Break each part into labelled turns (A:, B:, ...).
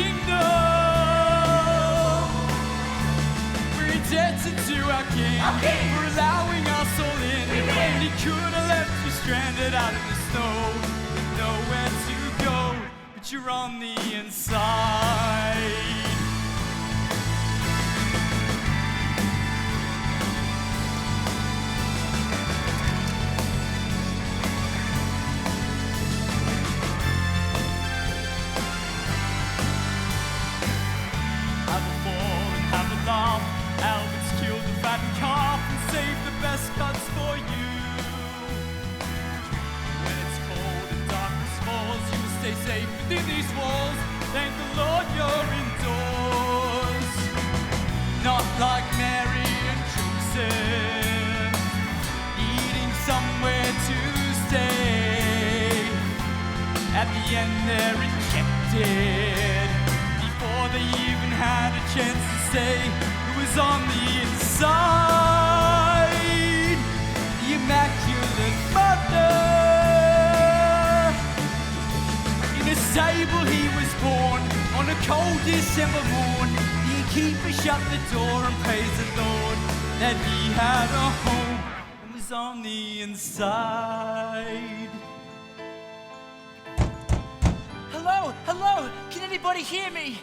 A: kingdom. We're indebted to our King for allowing us all in. And he could have left you stranded out in the snow with nowhere to go, but you're on the inside. Albert's killed the fattened calf and saved the best cuts for you. When it's cold and darkness falls, you will stay safe within these walls. Thank the Lord you're indoors. Not like Mary and Joseph, needing somewhere to stay. At the end they're rejected before they even had a chance to say who was on the inside. The Immaculate Mother. In a stable he was born on a cold December morn. The innkeeper shut the door and praised the Lord that he had a home and was on the inside.
B: Hello, hello, can anybody hear me?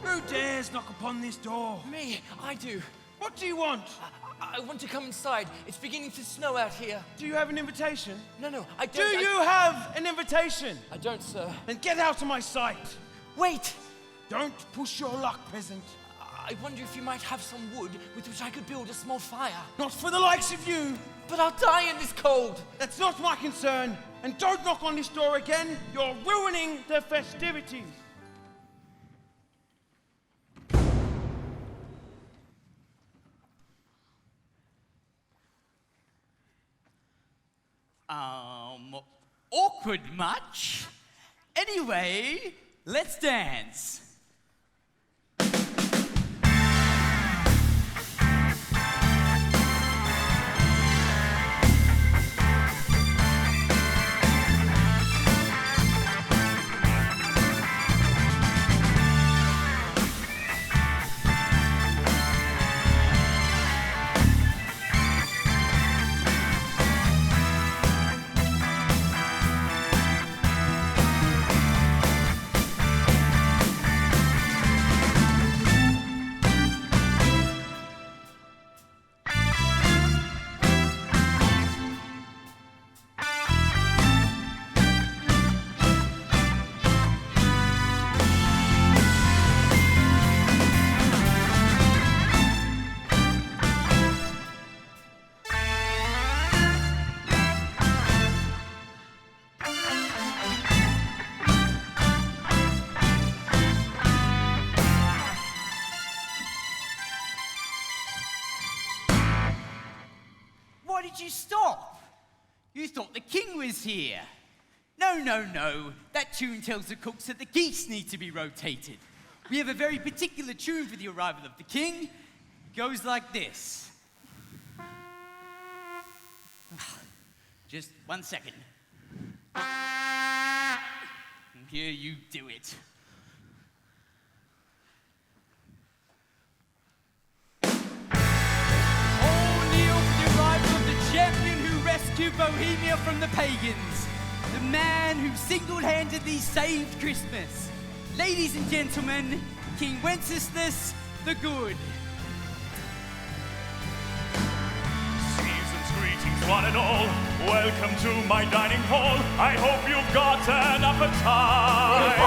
C: Who dares knock upon this door?
B: Me, I do.
C: What do you want?
B: I want to come inside. It's beginning to snow out here.
C: Do you have an invitation?
B: No, I don't.
C: Do you have an invitation?
B: I don't, sir.
C: Then get out of my sight.
B: Wait!
C: Don't push your luck, peasant.
B: I wonder if you might have some wood with which I could build a small fire.
C: Not for the likes of you.
B: But I'll die in this cold.
C: That's not my concern. And don't knock on this door again. You're ruining the festivities.
A: Awkward much? Anyway, let's dance. Why did you stop? You thought the king was here. No. That tune tells the cooks that the geese need to be rotated. We have a very particular tune for the arrival of the king. It goes like this. Just 1 second. Here, you do it. Champion who rescued Bohemia from the pagans. The man who single-handedly saved Christmas. Ladies and gentlemen, King Wenceslas the Good.
D: Season's greetings, one and all. Welcome to my dining hall. I hope you've got an appetite.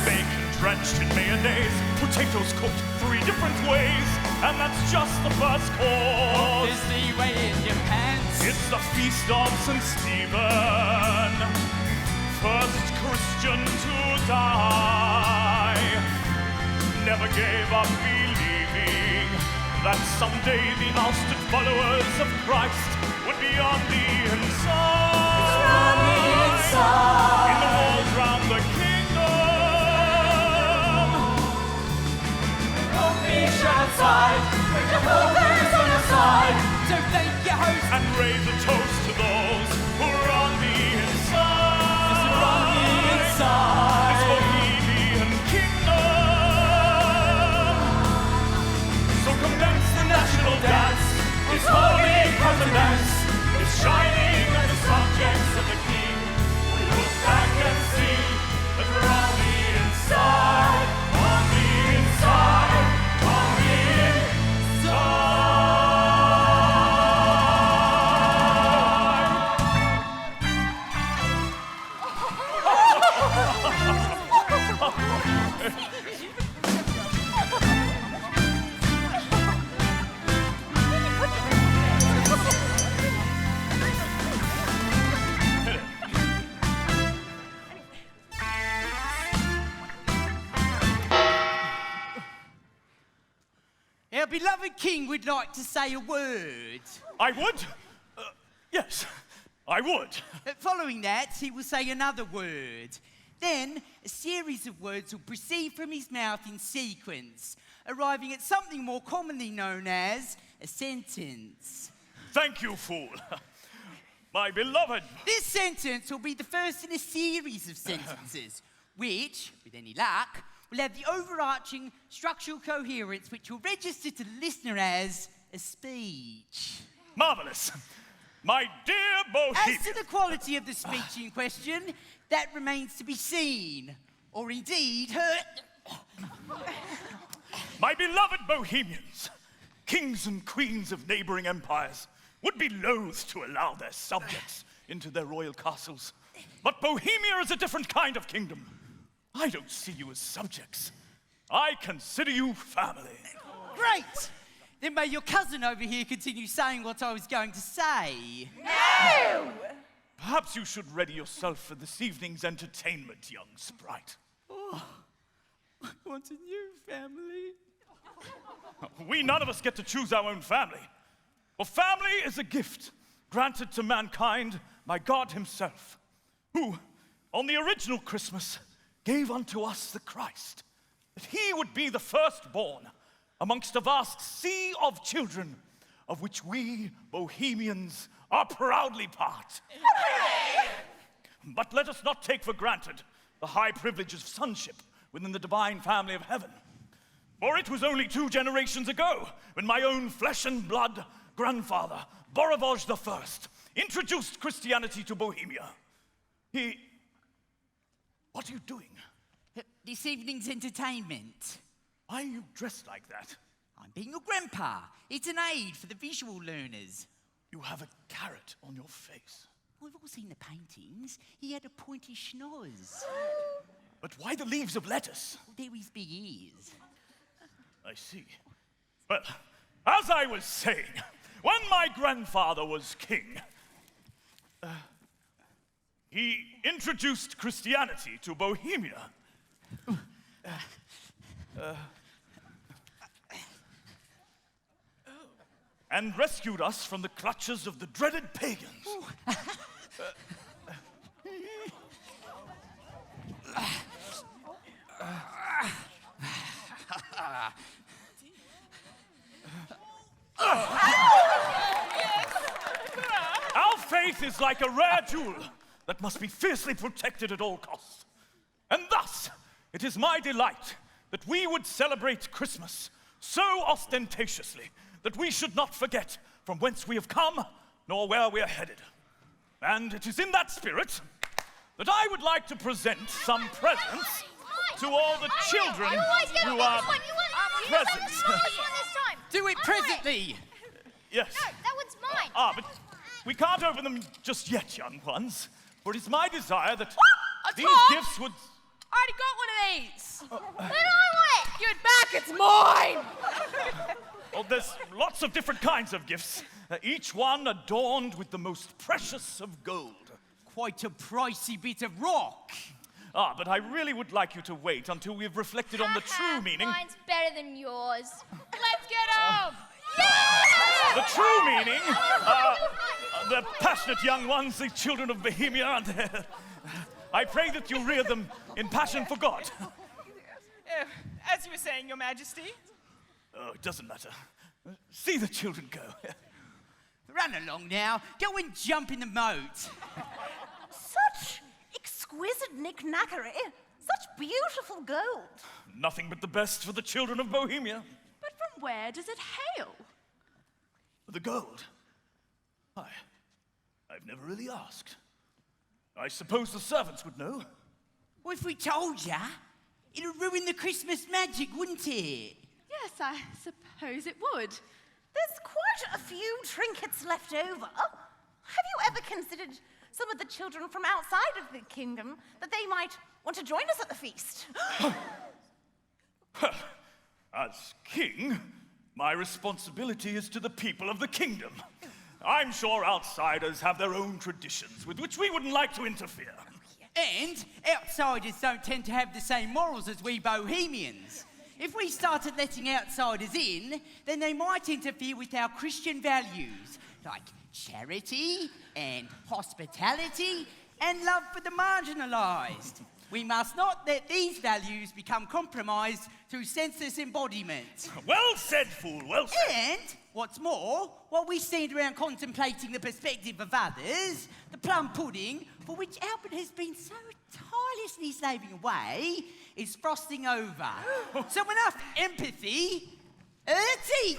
D: Bacon drenched in mayonnaise, potatoes cooked 3 different ways, and that's just the first course.
A: Obviously, way in your pants.
D: It's the feast of St. Stephen, first Christian to die. Never gave up believing that someday the ousted followers of Christ would be on the inside.
A: It's on the inside.
D: In the walls round the kingdom.
A: Don't be outside. Put your focus on your side. So thank your host
D: and raise a toast to those who are on the inside.
A: We're on the inside.
E: beloved king would like to say a word.
D: I would? Yes, I would.
E: Following that, he will say another word. Then, a series of words will proceed from his mouth in sequence, arriving at something more commonly known as a sentence.
D: Thank you, fool. My beloved.
E: This sentence will be the first in a series of sentences, which, with any luck, will have the overarching structural coherence which will register to the listener as a speech.
D: Marvellous. My dear Bohemian.
E: As to the quality of the speech in question, that remains to be seen, or indeed heard.
D: My beloved Bohemians, kings and queens of neighboring empires, would be loath to allow their subjects into their royal castles. But Bohemia is a different kind of kingdom. I don't see you as subjects. I consider you family.
E: Great! Then may your cousin over here continue saying what I was going to say.
F: No!
D: Perhaps you should ready yourself for this evening's entertainment, young sprite.
E: Oh, I want a new family.
D: We none of us get to choose our own family. For family is a gift granted to mankind by God himself, who, on the original Christmas, gave unto us the Christ, that he would be the firstborn amongst a vast sea of children, of which we, Bohemians, are proudly part. Hooray! But let us not take for granted the high privilege of sonship within the divine family of heaven. For it was only 2 generations ago when my own flesh and blood grandfather, Borovoj I, introduced Christianity to Bohemia. What are you doing?
E: This evening's entertainment.
D: Why are you dressed like that?
E: I'm being your grandpa. It's an aid for the visual learners.
D: You have a carrot on your face.
E: We've all seen the paintings. He had a pointy schnoz.
D: But why the leaves of lettuce?
E: There his big ears.
D: I see. Well, as I was saying, when my grandfather was king, he introduced Christianity to Bohemia. And rescued us from the clutches of the dreaded pagans. Our faith is like a rare jewel that must be fiercely protected at all costs. And thus, it is my delight that we would celebrate Christmas so ostentatiously that we should not forget from whence we have come, nor where we are headed. And it is in that spirit that I would like to present some presents to all the children who are present.
E: Do it presently!
D: Yes.
F: No, that one's mine.
D: But we can't open them just yet, young ones. For it is my desire that these gifts would...
G: I already got one of these.
F: Then I want it.
G: Give it back, it's mine.
D: Well, there's lots of different kinds of gifts, each one adorned with the most precious of gold.
E: Quite a pricey bit of rock.
D: But I really would like you to wait until we've reflected on the true meaning.
F: Mine's better than yours.
G: Let's get home.
D: The true meaning, the passionate young ones, the children of Bohemia, and I pray that you rear them in passion for God.
G: As you were saying, Your Majesty.
D: Oh, it doesn't matter. See the children go.
E: Run along now. Go and jump in the moat.
H: Such exquisite knick-knackery. Such beautiful gold.
D: Nothing but the best for the children of Bohemia.
G: But from where does it hail?
D: The gold? I've never really asked. I suppose the servants would know.
E: Well, if we told ya, it'd ruin the Christmas magic, wouldn't it?
G: Yes, I suppose it would.
H: There's quite a few trinkets left over. Have you ever considered some of the children from outside of the kingdom that they might want to join us at the feast?
D: As king, my responsibility is to the people of the kingdom. I'm sure outsiders have their own traditions with which we wouldn't like to interfere.
E: And outsiders don't tend to have the same morals as we Bohemians. If we started letting outsiders in, then they might interfere with our Christian values, like charity and hospitality and love for the marginalised. We must not let these values become compromised through senseless embodiment.
D: Well said, fool, well said.
E: And, what's more, while we stand around contemplating the perspective of others, the plum pudding, for which Albert has been so tirelessly slaving away, is frosting over. So enough empathy, let's eat!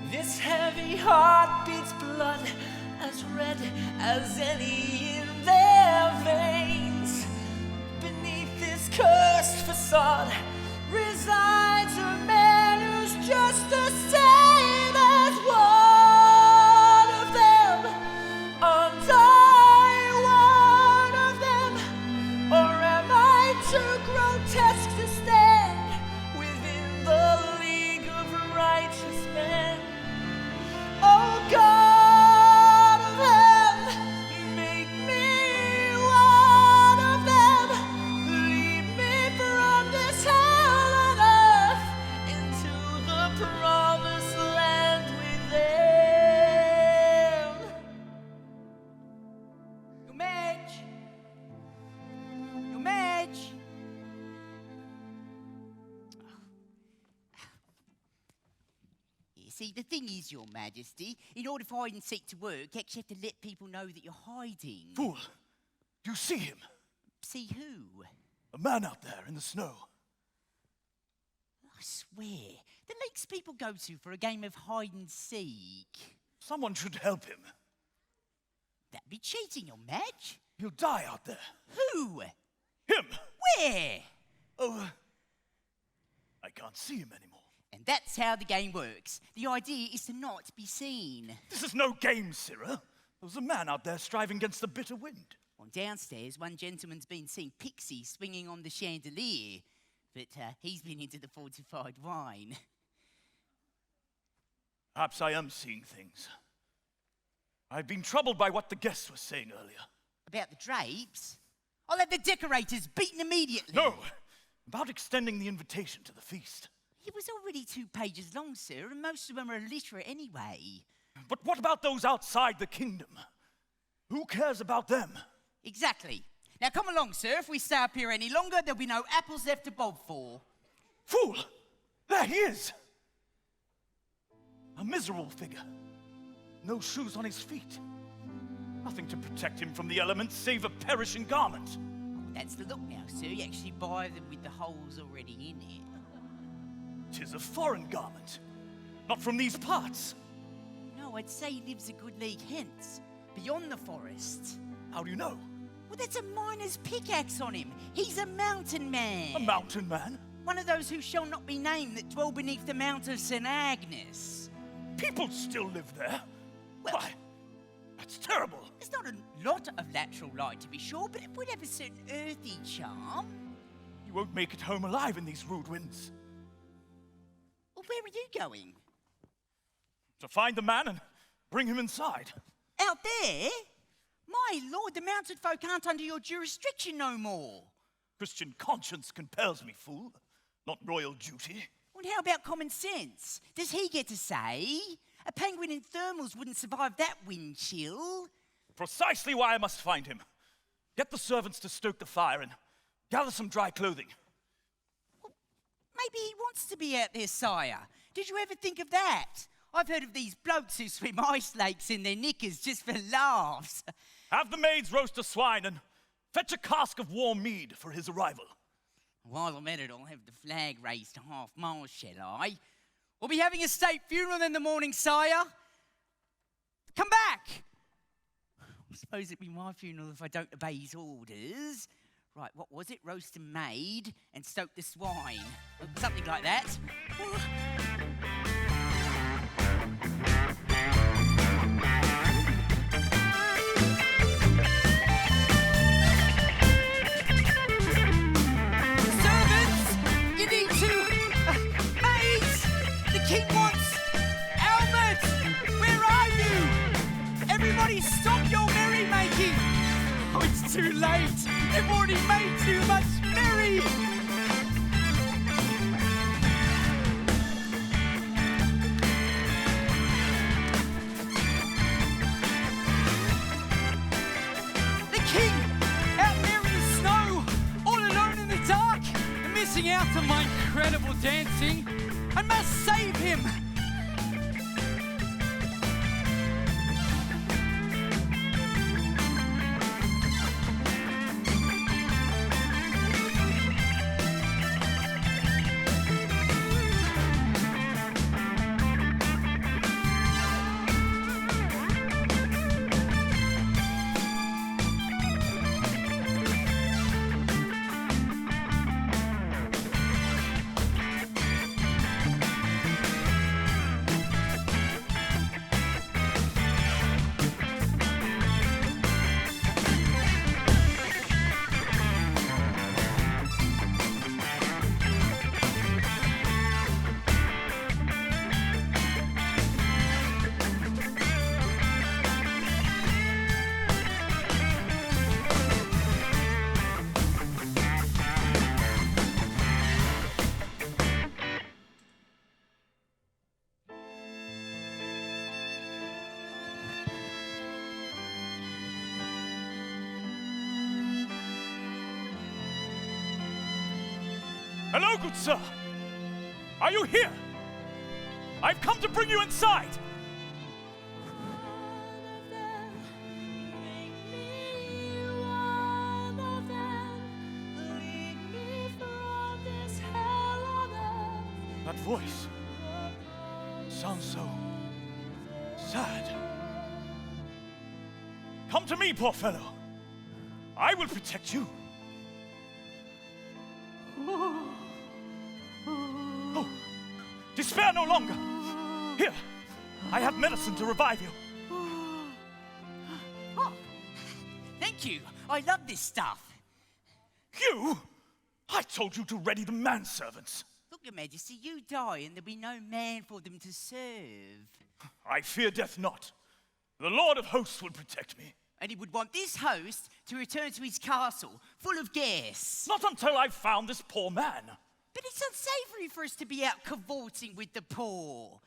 B: This heavy heart beats blood as red as any in their veins. Beneath this cursed facade resides a man who's just the same as one of them. Aren't I one of them? Or am I too grotesque to stand within the league of righteous men? Oh God of heaven, make me one of them. Lead me from this hell on earth into the promised land with them.
E: Your Madge! Your Madge! You see, the thing is, Your Majesty, in order for hide and seek to work, you actually have to let people know that you're hiding.
D: Fool, do you see him?
E: See who?
D: A man out there in the snow.
E: I swear, the lakes people go to for a game of hide and seek.
D: Someone should help him.
E: That'd be cheating, Your Madge.
D: He'll die out there.
E: Who?
D: Him!
E: Where?
D: Oh, I can't see him anymore.
E: And that's how the game works. The idea is to not be seen.
D: This is no game, Sirrah. There was a man out there striving against the bitter wind.
E: On downstairs, one gentleman's been seeing pixies swinging on the chandelier, but he's been into the fortified wine.
D: Perhaps I am seeing things. I've been troubled by what the guest was saying earlier.
E: About the drapes? I'll have the decorators beaten immediately.
D: No, about extending the invitation to the feast.
E: It was already 2 pages long, sir, and most of them are illiterate anyway.
D: But what about those outside the kingdom? Who cares about them?
E: Exactly. Now come along, sir. If we stay up here any longer, there'll be no apples left to bob for.
D: Fool! There he is! A miserable figure. No shoes on his feet. Nothing to protect him from the elements save a perishing garment.
E: That's the look now, sir. You actually buy them with the holes already in it.
D: 'Tis a foreign garment. Not from these parts.
E: No, I'd say he lives a good league hence, beyond the forest.
D: How do you know?
E: Well, that's a miner's pickaxe on him. He's a mountain man.
D: A mountain man?
E: One of those who shall not be named that dwell beneath the Mount of St. Agnes.
D: People still live there.
E: Well-
D: Why, that's terrible.
E: It's not a lot of lateral light, to be sure, but it would have a certain earthy charm.
D: You won't make it home alive in these rude winds.
E: Well, where are you going?
D: To find the man and bring him inside.
E: Out there? My lord, the mounted folk aren't under your jurisdiction no more.
D: Christian conscience compels me, fool, not royal duty.
E: Well, how about common sense? Does he get to say? A penguin in thermals wouldn't survive that wind chill.
D: Precisely why I must find him. Get the servants to stoke the fire and gather some dry clothing.
E: Well, maybe he wants to be out there, sire. Did you ever think of that? I've heard of these blokes who swim ice lakes in their knickers just for laughs.
D: Have the maids roast a swine and fetch a cask of warm mead for his arrival.
E: While I'm at it, I'll have the flag raised half-mast, shall I? We'll be having a state funeral in the morning, sire. Come back! I suppose it'd be my funeral if I don't obey his orders. Right, what was it? Roast a maid and stoke the swine. Something like that. King wants Albert! Where are you? Everybody stop your merrymaking! Oh, it's too late! They've already made too much merry! The king! Out there in the snow! All alone in the dark! Missing out on my incredible dancing! I must save him!
D: Hello, good sir. Are you here? I've come to bring you inside. That voice sounds so sad. Come to me, poor fellow. I will protect you. Oh, despair no longer. Here, I have medicine to revive you.
E: Oh, thank you. I love this stuff.
D: You? I told you to ready the manservants.
E: Look, Your Majesty, you die and there'll be no man for them to serve.
D: I fear death not. The Lord of Hosts will protect me.
E: And he would want this host to return to his castle, full of guests.
D: Not until I've found this poor man.
E: But it's unsavory for us to be out cavorting with the poor.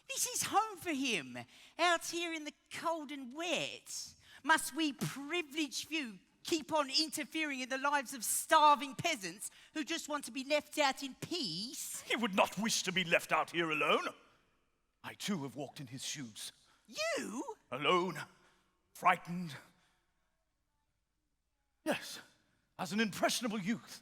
E: This is home for him, out here in the cold and wet. Must we privileged few keep on interfering in the lives of starving peasants who just want to be left out in peace?
D: He would not wish to be left out here alone. I too have walked in his shoes.
E: You?
D: Alone, frightened. Yes, as an impressionable youth.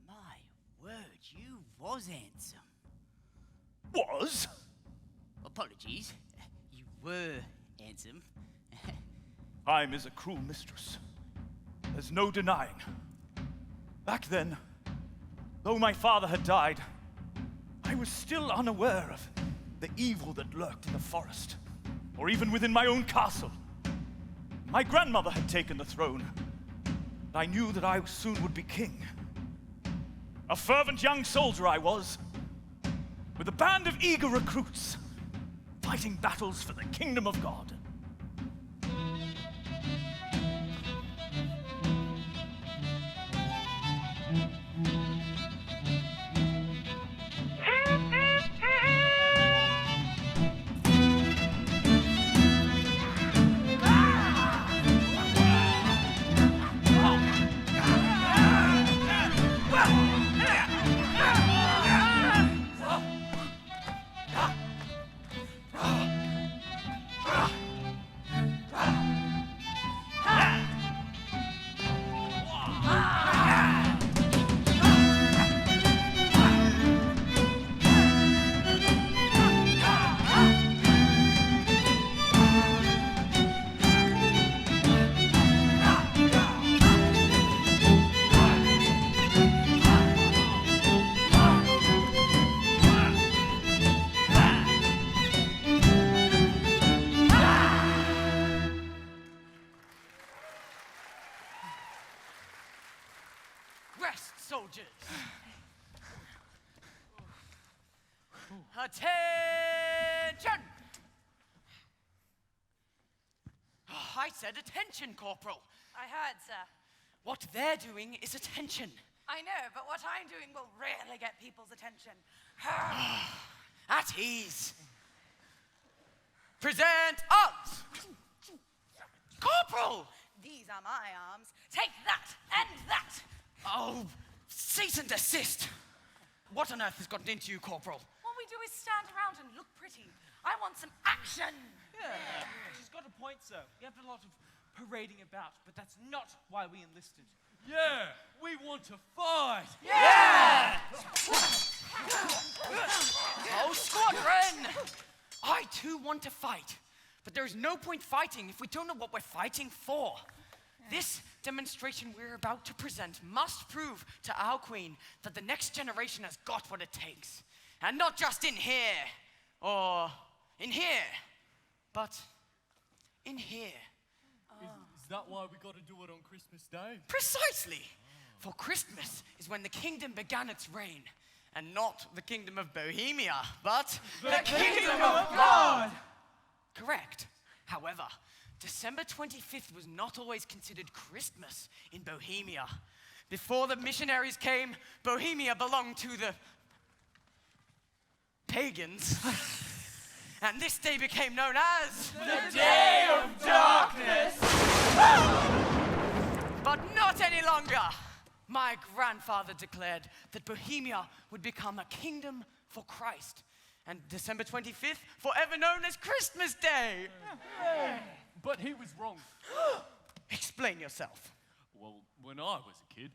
E: My word, you was handsome.
D: Was?
E: Apologies. You were handsome.
D: Time is a cruel mistress. There's no denying. Back then, though my father had died, was still unaware of the evil that lurked in the forest, or even within my own castle. My grandmother had taken the throne, and I knew that I soon would be king. A fervent young soldier I was, with a band of eager recruits, fighting battles for the kingdom of God.
B: Rest, soldiers. Attention! I said attention, Corporal.
I: I heard, sir.
B: What they're doing is attention.
I: I know, but what I'm doing will really get people's attention.
B: At ease. Present arms. Corporal!
I: These are my arms. Take that and that.
B: Oh, cease and desist. What on earth has gotten into you, Corporal?
I: All we do is stand around and look pretty. I want some action.
C: Yeah, she's got a point, sir. We have a lot of parading about, but that's not why we enlisted. Yeah, we want to fight.
B: Oh, squadron! I too want to fight, but there's no point fighting if we don't know what we're fighting for. This demonstration we're about to present must prove to our queen that the next generation has got what it takes. And not just in here, or in here, but in here.
A: Is that why we got to do it on Christmas Day?
B: Precisely! For Christmas is when the kingdom began its reign. And not the kingdom of Bohemia, but the kingdom of God! Correct. However, December 25th was not always considered Christmas in Bohemia. Before the missionaries came, Bohemia belonged to the pagans. And this day became known as
A: The Day of Darkness!
B: But not any longer. My grandfather declared that Bohemia would become a kingdom for Christ. And December 25th, forever known as Christmas Day.
A: But he was wrong.
B: Explain yourself.
A: Well, when I was a kid,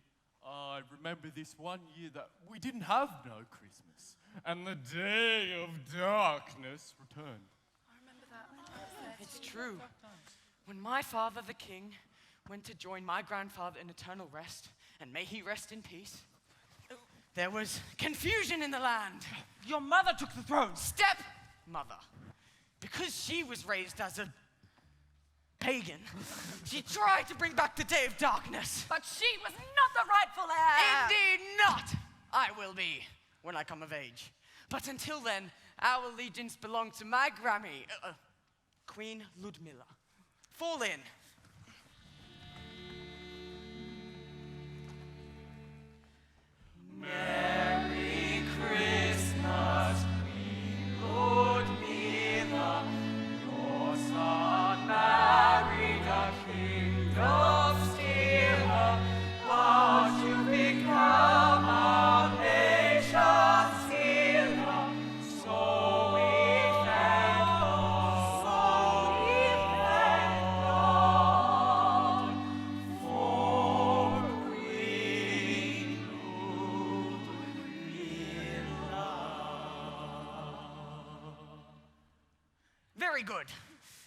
A: I remember this one year that we didn't have no Christmas. And the Day of Darkness returned.
I: I remember that.
B: It's true. When my father, the king, went to join my grandfather in eternal rest, and may he rest in peace, there was confusion in the land.
C: Your mother took the throne.
B: Stepmother. Because she was raised as a pagan, she tried to bring back the Day of Darkness.
I: But she was not the rightful heir.
B: Indeed not. I will be when I come of age. But until then, our allegiance belongs to my Grammy, Queen Ludmilla. Fall in. Merry Christmas, Queen Ludmilla. Your son married a king of steel, but you become our nation's hero. So we thank God, for Queen Very good.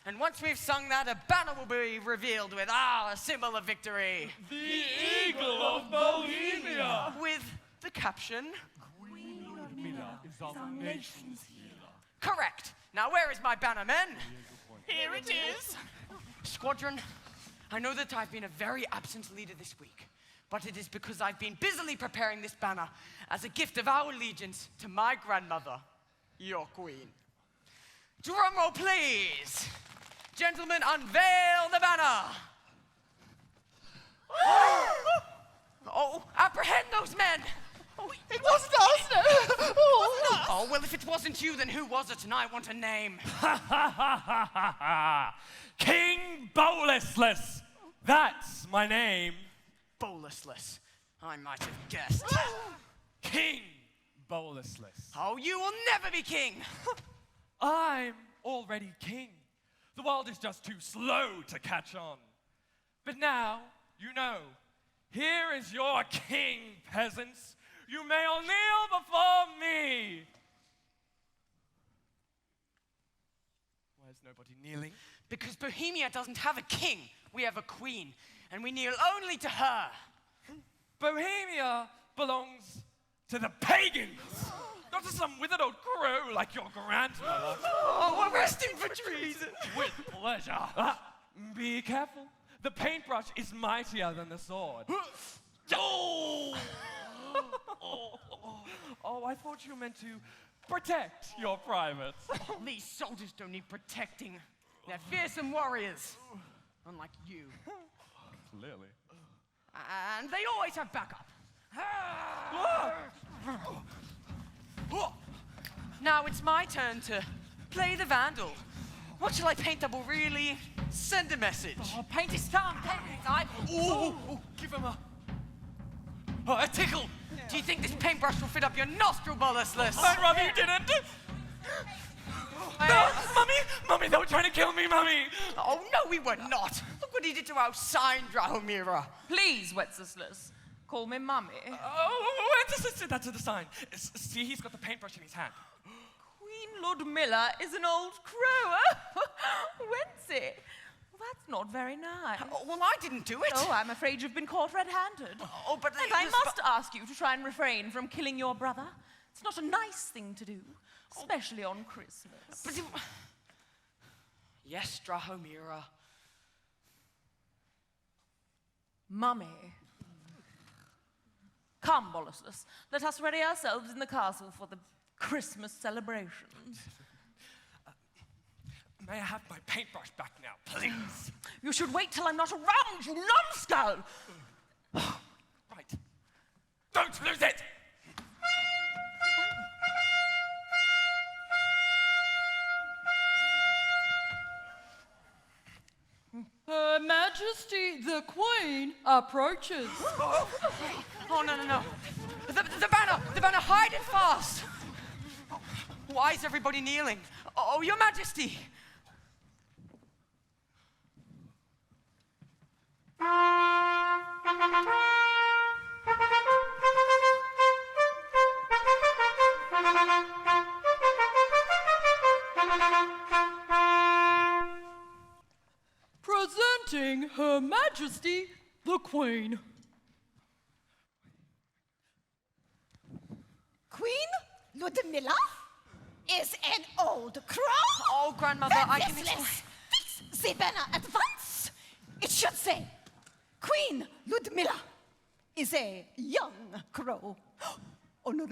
B: And once we've sung that, a banner will be revealed with our symbol of victory.
A: The Eagle of Bohemia!
B: With the caption,
D: Mila is our nation's healer.
B: Correct. Now where is my banner, men?
G: Here it is.
B: Squadron, I know that I've been a very absent leader this week, but it is because I've been busily preparing this banner as a gift of our allegiance to my grandmother, your queen. Drum roll, please. Gentlemen, unveil the banner. Oh, apprehend those men.
G: It wasn't us. No.
B: Oh, well, if it wasn't you, then who was it? And I want a name.
D: King Wenceslas. That's my name.
B: Bolustless. I might have guessed.
D: King Wenceslas.
B: Oh, you will never be king.
D: I'm already king. The world is just too slow to catch on. But now, you know, here is your king, peasants. You may all kneel before me. Why is nobody kneeling?
B: Because Bohemia doesn't have a king. We have a queen, and we kneel only to her.
D: Bohemia belongs to the pagans, not to some withered old crow like your grandmother.
B: Oh, arrest him for treason.
D: With pleasure. Be careful. The paintbrush is mightier than the sword. Oh! Oh, I thought you meant to protect your privates.
B: These soldiers don't need protecting. They're fearsome warriors, unlike you.
D: Clearly.
B: And they always have backup. Now it's my turn to play the vandal. What shall I paint that will really send a message?
G: Oh, paint his tongue. Paint his eyeballs.
D: Give him a tickle.
B: Do you think this paintbrush will fit up your nostril, Bolustless?
D: I'd rather you didn't. No, Mummy, they were trying to kill me, Mummy.
B: Oh, no, we were not. Look what he did to our sign, Drahomira.
G: Please, Wenceslas, call me Mummy.
D: Oh, just sit that to the sign. See, he's got the paintbrush in his hand.
G: Queen Ludmilla is an old crow. Wency, that's not very nice.
B: Oh, well, I didn't do it.
G: Oh, I'm afraid you've been caught red-handed.
B: Oh, but
G: And I must ask you to try and refrain from killing your brother. It's not a nice thing to do, especially on Christmas.
B: But yes, Drahomira.
G: Mummy. Come, Bolustless. Let us ready ourselves in the castle for the Christmas celebrations.
D: May I have my paintbrush back now, please?
G: You should wait till I'm not around, you numbskull!
D: Right. Don't lose it!
J: Her Majesty the Queen approaches.
B: Oh, no. The banner, hide it fast. Why is everybody kneeling? Oh, Your Majesty.
J: Presenting Her Majesty the Queen.
H: Queen Ludmilla is an old crow.
B: Oh, Grandmother, I can
H: Wenceslas, fix the banner at once. It should say, Queen Ludmilla is a young crow. Oh, no.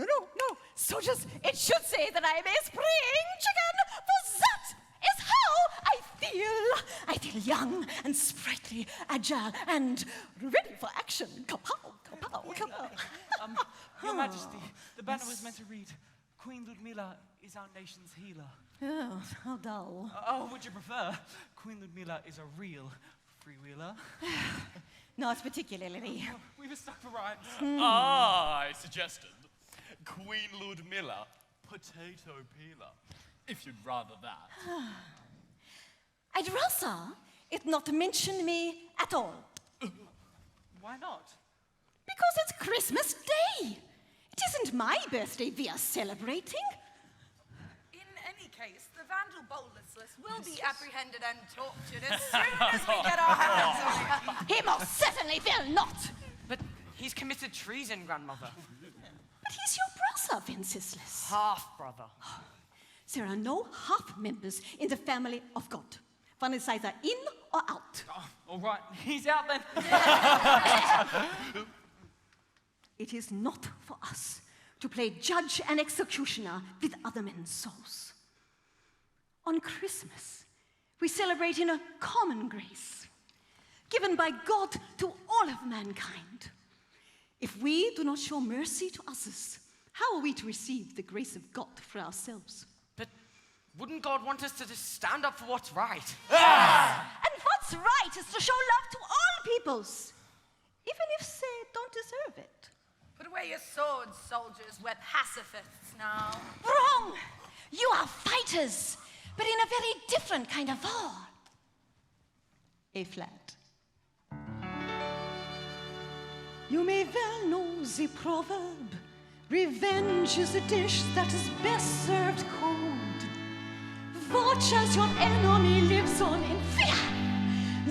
H: Soldiers, it should say that I'm a spring chicken, for that is how I feel. I feel young and sprightly, agile, and ready for action. Kapow, kapow, kapow.
C: Your Majesty, the banner was meant to read, Queen Ludmilla is our nation's healer.
H: Oh, how dull.
C: Oh, would you prefer? Queen Ludmilla is a real freewheeler.
H: Not particularly.
C: We were stuck for rhymes.
K: I suggested Queen Ludmilla, potato peeler, if you'd rather that.
H: I'd rather it not mention me at all.
C: Why not?
H: Because it's Christmas Day. It isn't my birthday we are celebrating.
I: In any case, the vandal Bolustless will be apprehended and tortured as soon as we get our hands on him.
H: He most certainly will not.
B: But he's committed treason, Grandmother.
H: But he's your brother, Wenceslas.
B: Half-brother.
H: There are no half members in the family of God. One is either in or out.
C: All right, he's out then.
H: It is not for us to play judge and executioner with other men's souls. On Christmas, we celebrate in a common grace, given by God to all of mankind. If we do not show mercy to others, how are we to receive the grace of God for ourselves?
B: But wouldn't God want us to just stand up for what's right?
H: And what's right is to show love to all peoples, even if they don't deserve it.
I: Put away your swords, soldiers. We're pacifists now.
H: Wrong! You are fighters, but in a very different kind of war. A flat. You may well know the proverb, revenge is a dish that is best served cold. Watch as your enemy lives on in fear,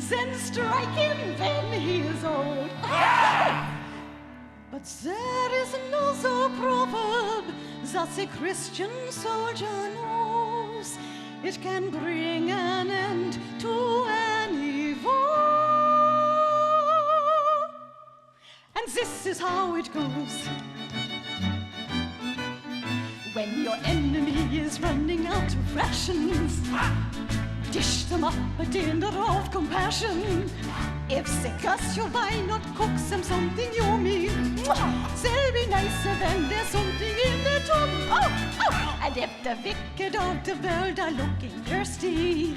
H: then strike him when he is old. But there is another proverb that the Christian soldier knows. It can bring an end to any war. And this is how it goes. When your enemy is running out of rations, dish them up a dinner of compassion. If they curse you, why not cook them something yummy? They'll be nicer when there's something in their tongue. Oh! And if the wicked of the world are looking thirsty,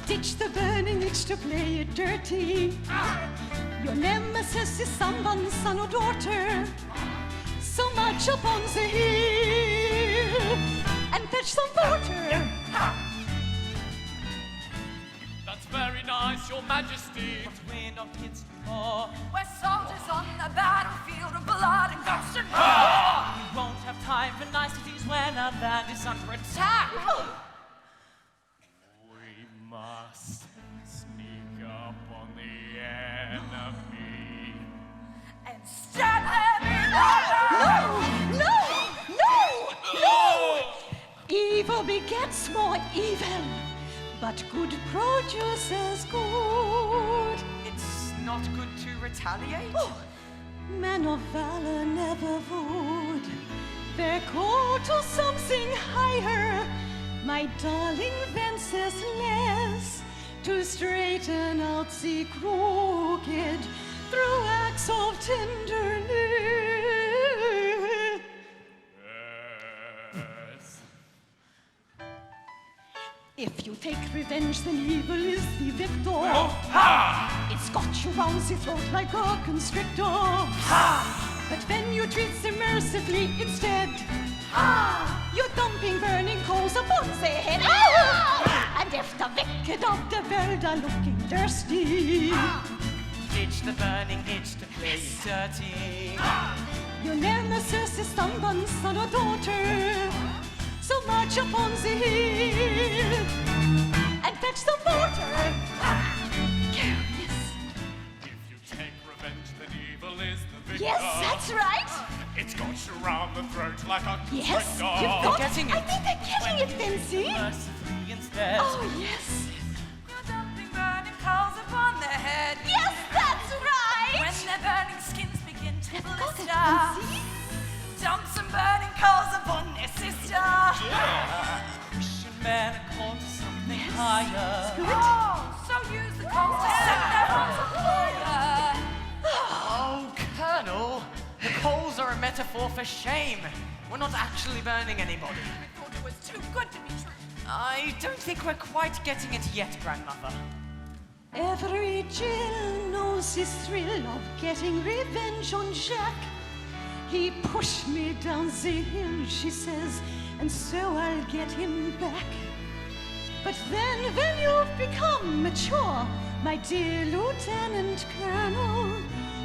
H: ditch the burning itch to play it dirty. Your nemesis is someone's son or daughter, so march upon the hill and fetch some water.
K: That's very nice, Your Majesty.
C: But we're not kids anymore.
I: We're soldiers on the battlefield of blood and guts and gore.
C: We won't have time for niceties when our land is under attack.
K: We must sneak up on the enemy.
I: And stab them in the
H: No! Evil begets more evil, but good produces good.
B: It's not good to retaliate?
H: Oh, men of valor never would. They're called to something higher, my darling Wenceslas, to straighten out the crooked through acts of tenderness.
K: Yes.
H: If you take revenge, then evil is the victor. It's got you round the throat like a constrictor. But when you treat them mercifully instead, you're dumping burning coals upon their head. And if the wicked of the world are looking thirsty,
B: Ditch the burning itch to play it dirty.
H: your nemesis is someone's son or daughter, so march upon the hill and fetch some water. Careless.
K: If you take revenge, then evil is the victor.
H: Yes, that's right.
K: It's got you round the throat like a
H: Yes,
K: constrictor.
H: you've got
B: Getting it.
H: I think they're getting it, Vincy.
C: Mercifully instead.
H: Oh, yes.
I: You're dumping burning coals upon their head.
H: Yes, that's right.
I: When their burning skins begin to
H: They've got it,
I: blister,
H: Vincy.
I: dump some burning coals upon their sister.
C: Christian men are called to something higher.
I: Oh, so use the coals to set their hearts on fire.
B: Oh, Colonel, the coals are a metaphor for shame. We're not actually burning anybody.
I: I thought it was too good to be true.
B: I don't think we're quite getting it yet, Grandmother.
H: Every Jill knows the thrill of getting revenge on Jack. He pushed me down the hill, she says, and so I'll get him back. But then when you've become mature, my dear Lieutenant Colonel,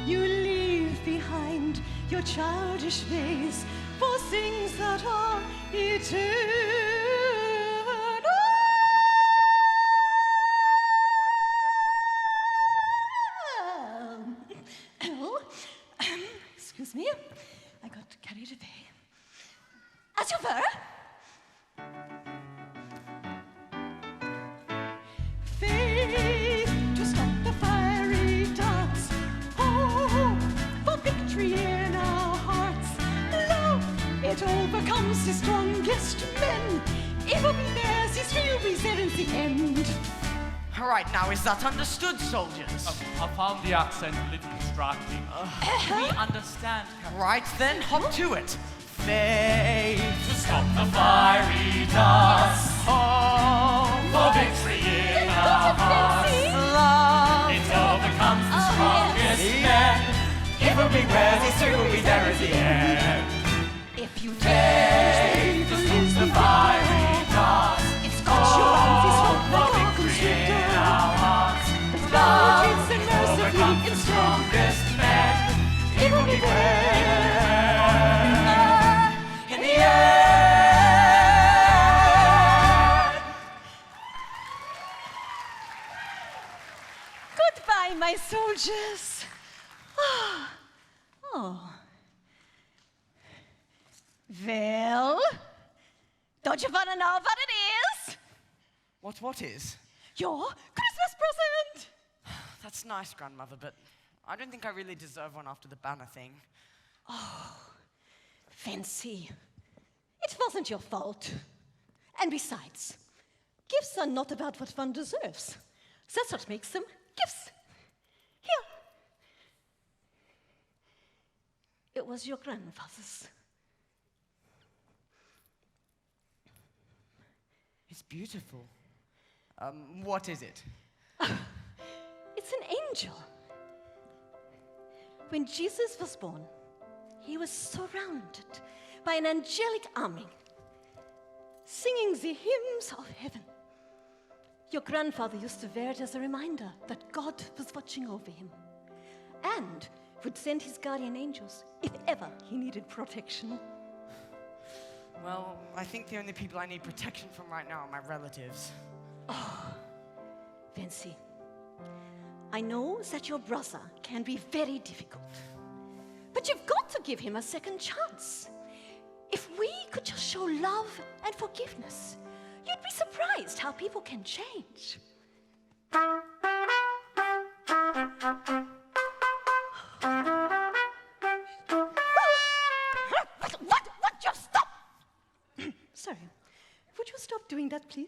H: you leave behind your childish ways for things that are eternal. Excuse me, I got carried away. As you were. Faith to stop the fiery darts. Oh, for victory in our hearts. Love, it overcomes the strongest men. Ever bears his furies there in the end.
B: All right, now is that understood, soldiers?
K: I found the accent a little distracting.
C: We understand, Captain.
B: Right then, hop to it. Faith
K: To stop the fiery darts. For victory in our hearts.
B: love.
K: It overcomes the strongest men. Even big wears his fury there at the end.
H: If you dare
K: To stop the fiery darts.
H: it's got your arms, it's not
K: For
H: like a
K: victory in
H: constrictor.
K: our hearts.
H: Love is
K: It
H: mercifully
K: overcomes the
H: instead.
K: strongest men. Even big
B: In the end.
H: Goodbye, my soldiers. Oh. Well, don't you want to know what it is?
B: What is?
H: Your Christmas present.
B: That's nice, grandmother, but I don't think I really deserve one after the banner thing.
H: Fancy, it wasn't your fault. And besides, gifts are not about what one deserves. That's what makes them gifts. Here. It was your grandfather's.
B: It's beautiful. What is it?
H: It's an angel. When Jesus was born, he was surrounded by an angelic army, singing the hymns of heaven. Your grandfather used to wear it as a reminder that God was watching over him and would send his guardian angels if ever he needed protection.
B: Well, I think the only people I need protection from right now are my relatives.
H: Vinci, I know that your brother can be very difficult, but you've got to give him a second chance. If we could just show love and forgiveness, you'd be surprised how people can change. What? Just stop! Sorry. Would you stop doing that, please?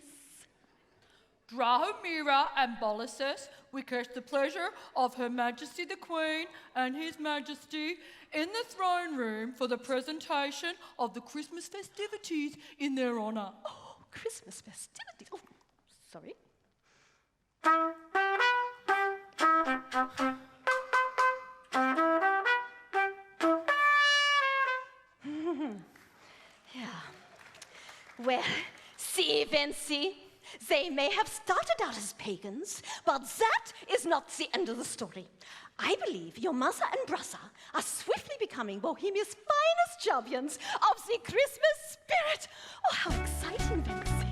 J: Drahomira and Bollices, we curse the pleasure of Her Majesty the Queen and His Majesty in the throne room for the presentation of the Christmas festivities in their honour.
H: Oh, Christmas festivities. Oh, sorry. Yeah. Well, see, Vinci, they may have started out as pagans, but that is not the end of the story. I believe your mother and brother are swiftly becoming Bohemia's finest champions of the Christmas spirit. Oh, how exciting, Vinci.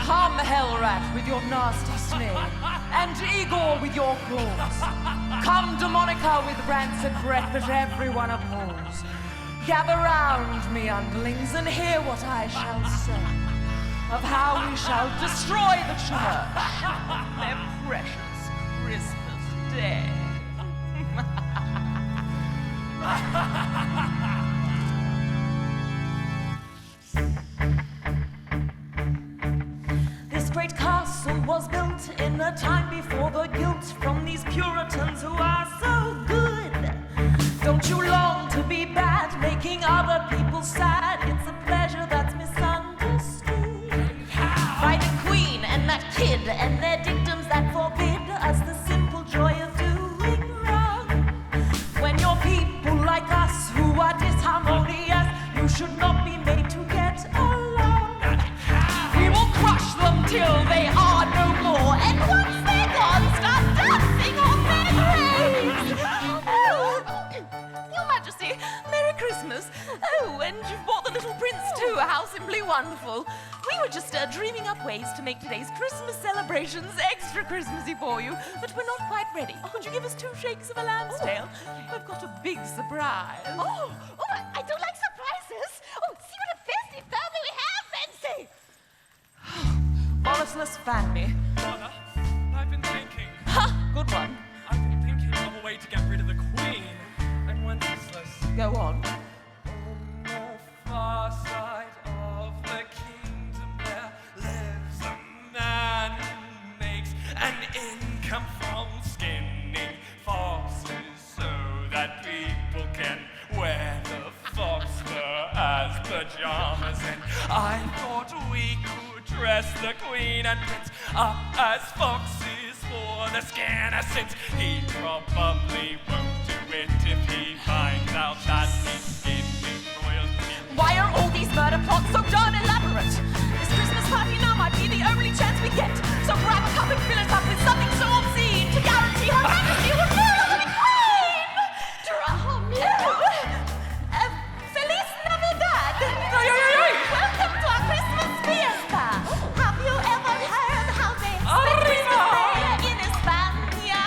G: Come, Hellrat, with your nasty sneer, and Igor with your claws. Come, Demonica, with rancid breath that everyone abhors. Gather round me, underlings, and hear what I shall say of how we shall destroy the church on their precious Christmas day. great castle was built in a time before the guilt from these Puritans who are so good. Don't you long to be bad, making other people sad? It's a pleasure that's misunderstood. Fighting Queen and that kid and their dictums that forbid us the simple joy of doing wrong. When you're people like us who are disharmonious, you should not be made to get along. We will crush them till they are no more, and once they're gone, start dancing on their graves. Your Majesty, Merry Christmas. Oh, and you've brought the little prince too. How simply wonderful. We were just dreaming up ways to make today's Christmas celebrations extra Christmassy for you, but we're not quite ready. Could you give us 2 shakes of a lamb's tail? We've got a big surprise.
H: I do like surprises. Oh, see what a festive family we have, Fancy.
G: Wenceslas, fan me.
C: Mother, I've been thinking.
G: Ha! Good one.
C: I've been thinking of a way to get rid of the Queen and Wenceslas.
G: Go on.
C: On the far side of the kingdom there lives a man who makes an income from skinning foxes so that people can wear the fox fur as pajamas. And I thought we could dress the Queen and Prince up as foxes for the scanner, since he probably won't do it if he finds out that he's giving royalty.
G: Why are all these murder plots so darn elaborate? This Christmas party now might be the only chance we get. So grab a cup and fill it up with something so obscene to guarantee Her Majesty will rule the Queen! Feliz Navidad! Welcome to our Christmas fiesta! Have you ever heard how they spend Christmas Day in España?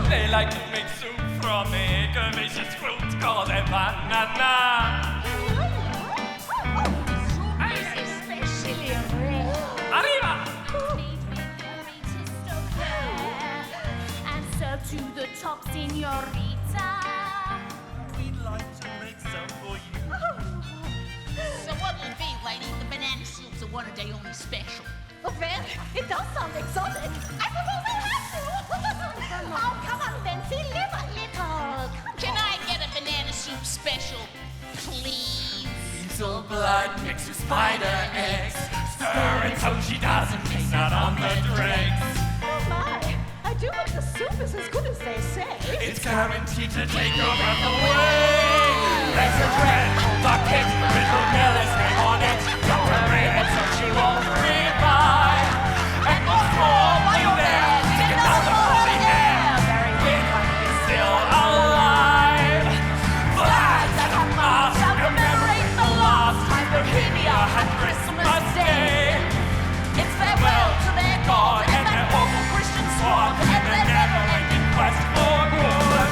C: They like to make soup from a curvaceous fruit called a banana.
F: Especially red.
C: Arriba!
F: And serve to the top, señorita.
C: We'd like to make some for you.
L: So what will it be, lady? The banana soup's a one-a-day only special.
H: Oh, Van, it does sound exotic. I suppose I'll have to. Oh, come on, Fancy, live a little.
L: Can I get a banana soup special, please?
C: Diesel blood mixed with spider eggs. Stir it so she doesn't taste out on the dregs.
H: Oh, my. I do hope the soup is as good as they say.
C: It's guaranteed to take your breath away. Legs are red, the cake with the Miller's name on it. Drop her in so she won't revive. And before while you're there, take another holy hair. We're still alive. Flags and a mast shall commemorate the last time Bohemia had Christmas Day.
G: It's farewell to their God and their awful Christian squad and their never-ending quest for good.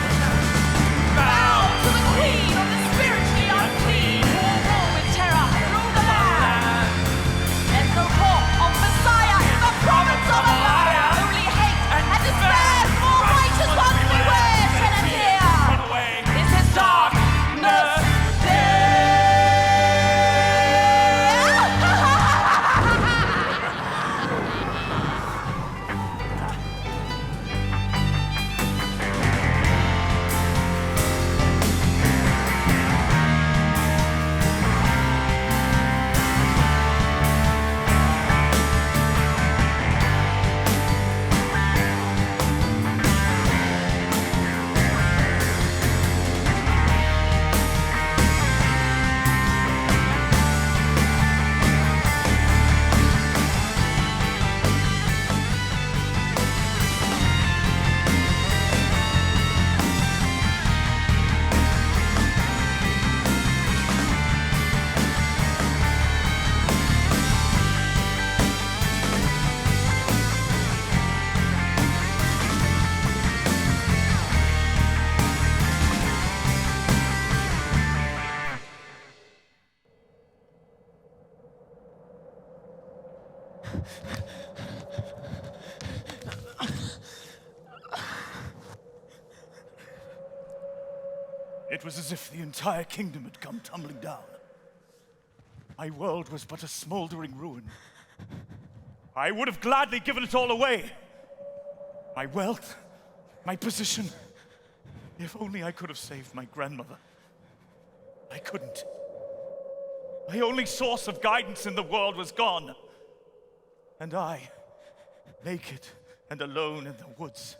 C: Bow
G: To the Queen of the spiritually unclean who will rule with terror through the land. And the roar of Messiah in the province of Alaya. Only hate and despair for righteous ones beware. Shed a tear.
C: run away.
G: This is darkness day.
D: It was as if the entire kingdom had come tumbling down. my world was but a smoldering ruin. I would have gladly given it all away. My wealth, my position. If only I could have saved my grandmother. I couldn't. My only source of guidance in the world was gone. And I, naked and alone in the woods,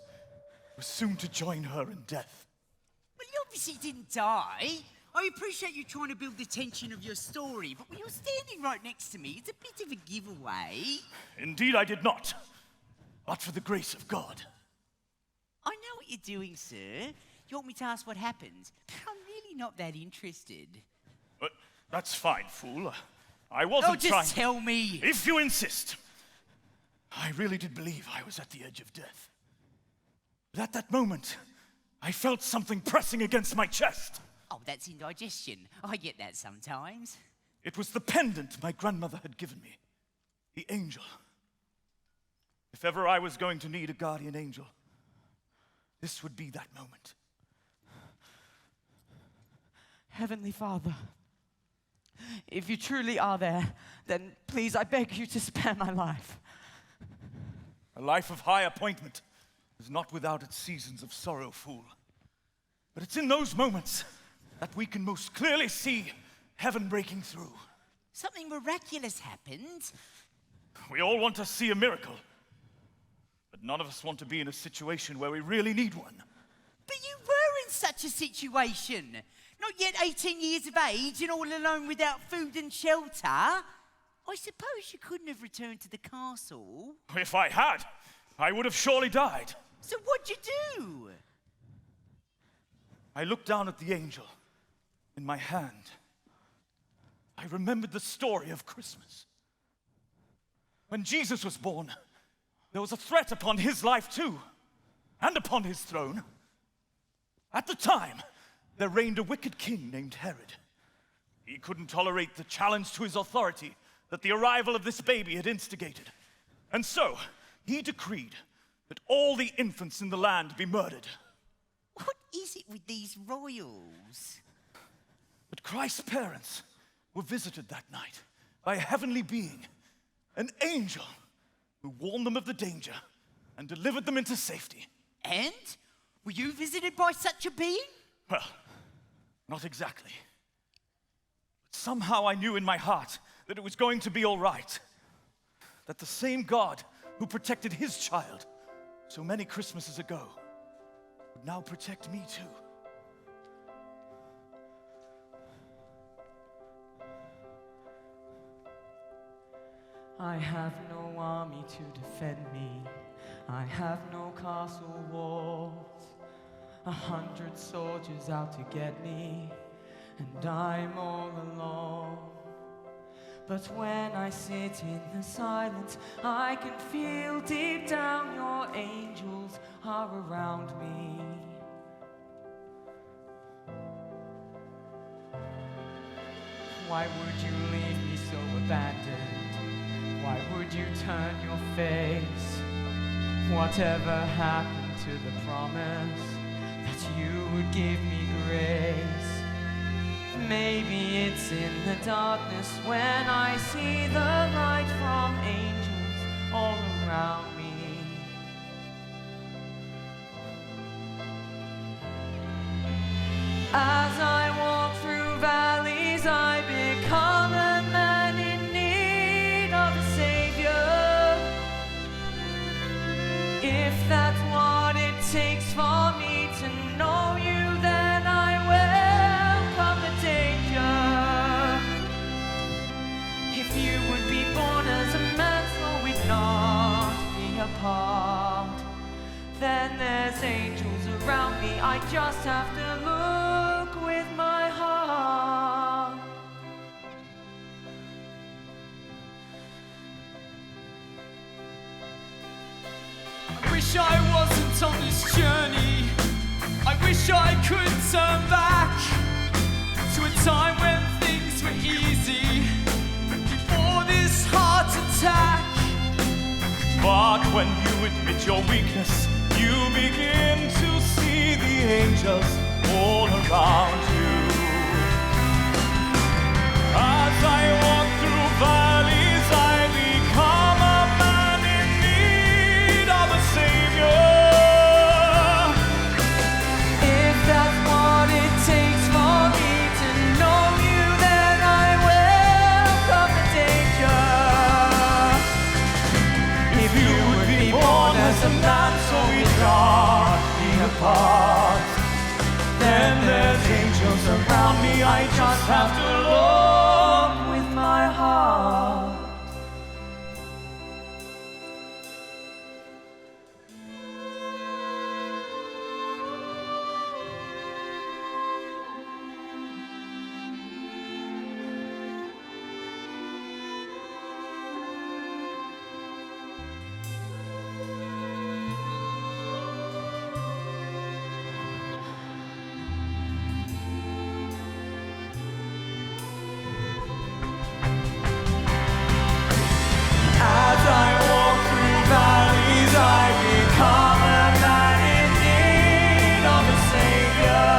D: was soon to join her in death.
E: Well, you obviously didn't die. I appreciate you trying to build the tension of your story, but when you're standing right next to me, it's a bit of a giveaway.
D: Indeed, I did not. But for the grace of God.
E: I know what you're doing, sir. You want me to ask what happened? I'm really not that interested.
D: But that's fine, fool. I wasn't trying...
E: Oh, just tell me.
D: If you insist. I really did believe I was at the edge of death. But at that moment, I felt something pressing against my chest.
E: Oh, that's indigestion. I get that sometimes.
D: It was the pendant my grandmother had given me. The angel. If ever I was going to need a guardian angel, this would be that moment.
G: Heavenly Father, if you truly are there, then please, I beg you to spare my life.
D: A life of high appointment is not without its seasons of sorrow, fool. But it's in those moments that we can most clearly see heaven breaking through.
E: Something miraculous happened.
D: We all want to see a miracle, but none of us want to be in a situation where we really need one.
E: But you were in such a situation. Not yet 18 years of age and all alone without food and shelter. I suppose you couldn't have returned to the castle.
D: If I had, I would have surely died.
E: So what'd you do?
D: I looked down at the angel in my hand. I remembered the story of Christmas. When Jesus was born, there was a threat upon his life too, and upon his throne. At the time, there reigned a wicked king named Herod. He couldn't tolerate the challenge to his authority that the arrival of this baby had instigated. And so, he decreed that all the infants in the land be murdered.
E: What is it with these royals?
D: But Christ's parents were visited that night by a heavenly being, an angel, who warned them of the danger and delivered them into safety.
E: And? Were you visited by such a being?
D: Well, not exactly. But somehow I knew in my heart that it was going to be all right. That the same God who protected his child so many Christmases ago would now protect me too.
G: I have no army to defend me. I have no castle walls. 100 soldiers out to get me, and I'm all alone. But when I sit in the silence, I can feel deep down your angels are around me. Why would you leave me so abandoned? Why would you turn your face? Whatever happened to the promise that you would give me grace? Maybe it's in the darkness when I see the light from angels all around me. As I walk through valleys, I become a man in need of a savior. If that's what it takes for me to know you, then I welcome the danger. If you would be born as a man so we'd not be apart, then there's angels around me. I just have to look with my heart.
A: I wish I wasn't on this journey. I wish I could turn back to a time when things were easy before this heart attack.
D: But when you admit your weakness, you begin to see the angels all around you. As I walk
G: I just have to look with my heart. As I walk through valleys, I become a man in need of a savior.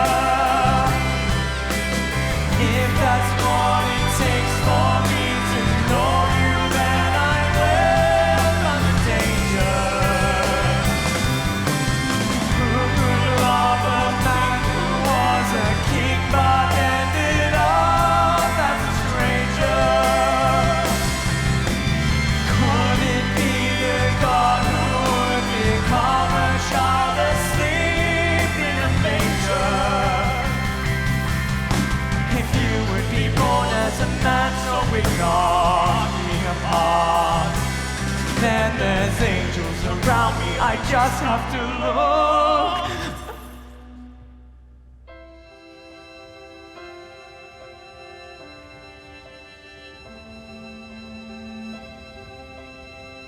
G: If that's what it takes for me to know you, then I will run the danger. Who could love a man who was a king but ended up as a stranger? Could it be the God who would become a child asleep in a manger? If you would be born as a man, so we're nothing apart, then there's angels around me, I just have to look.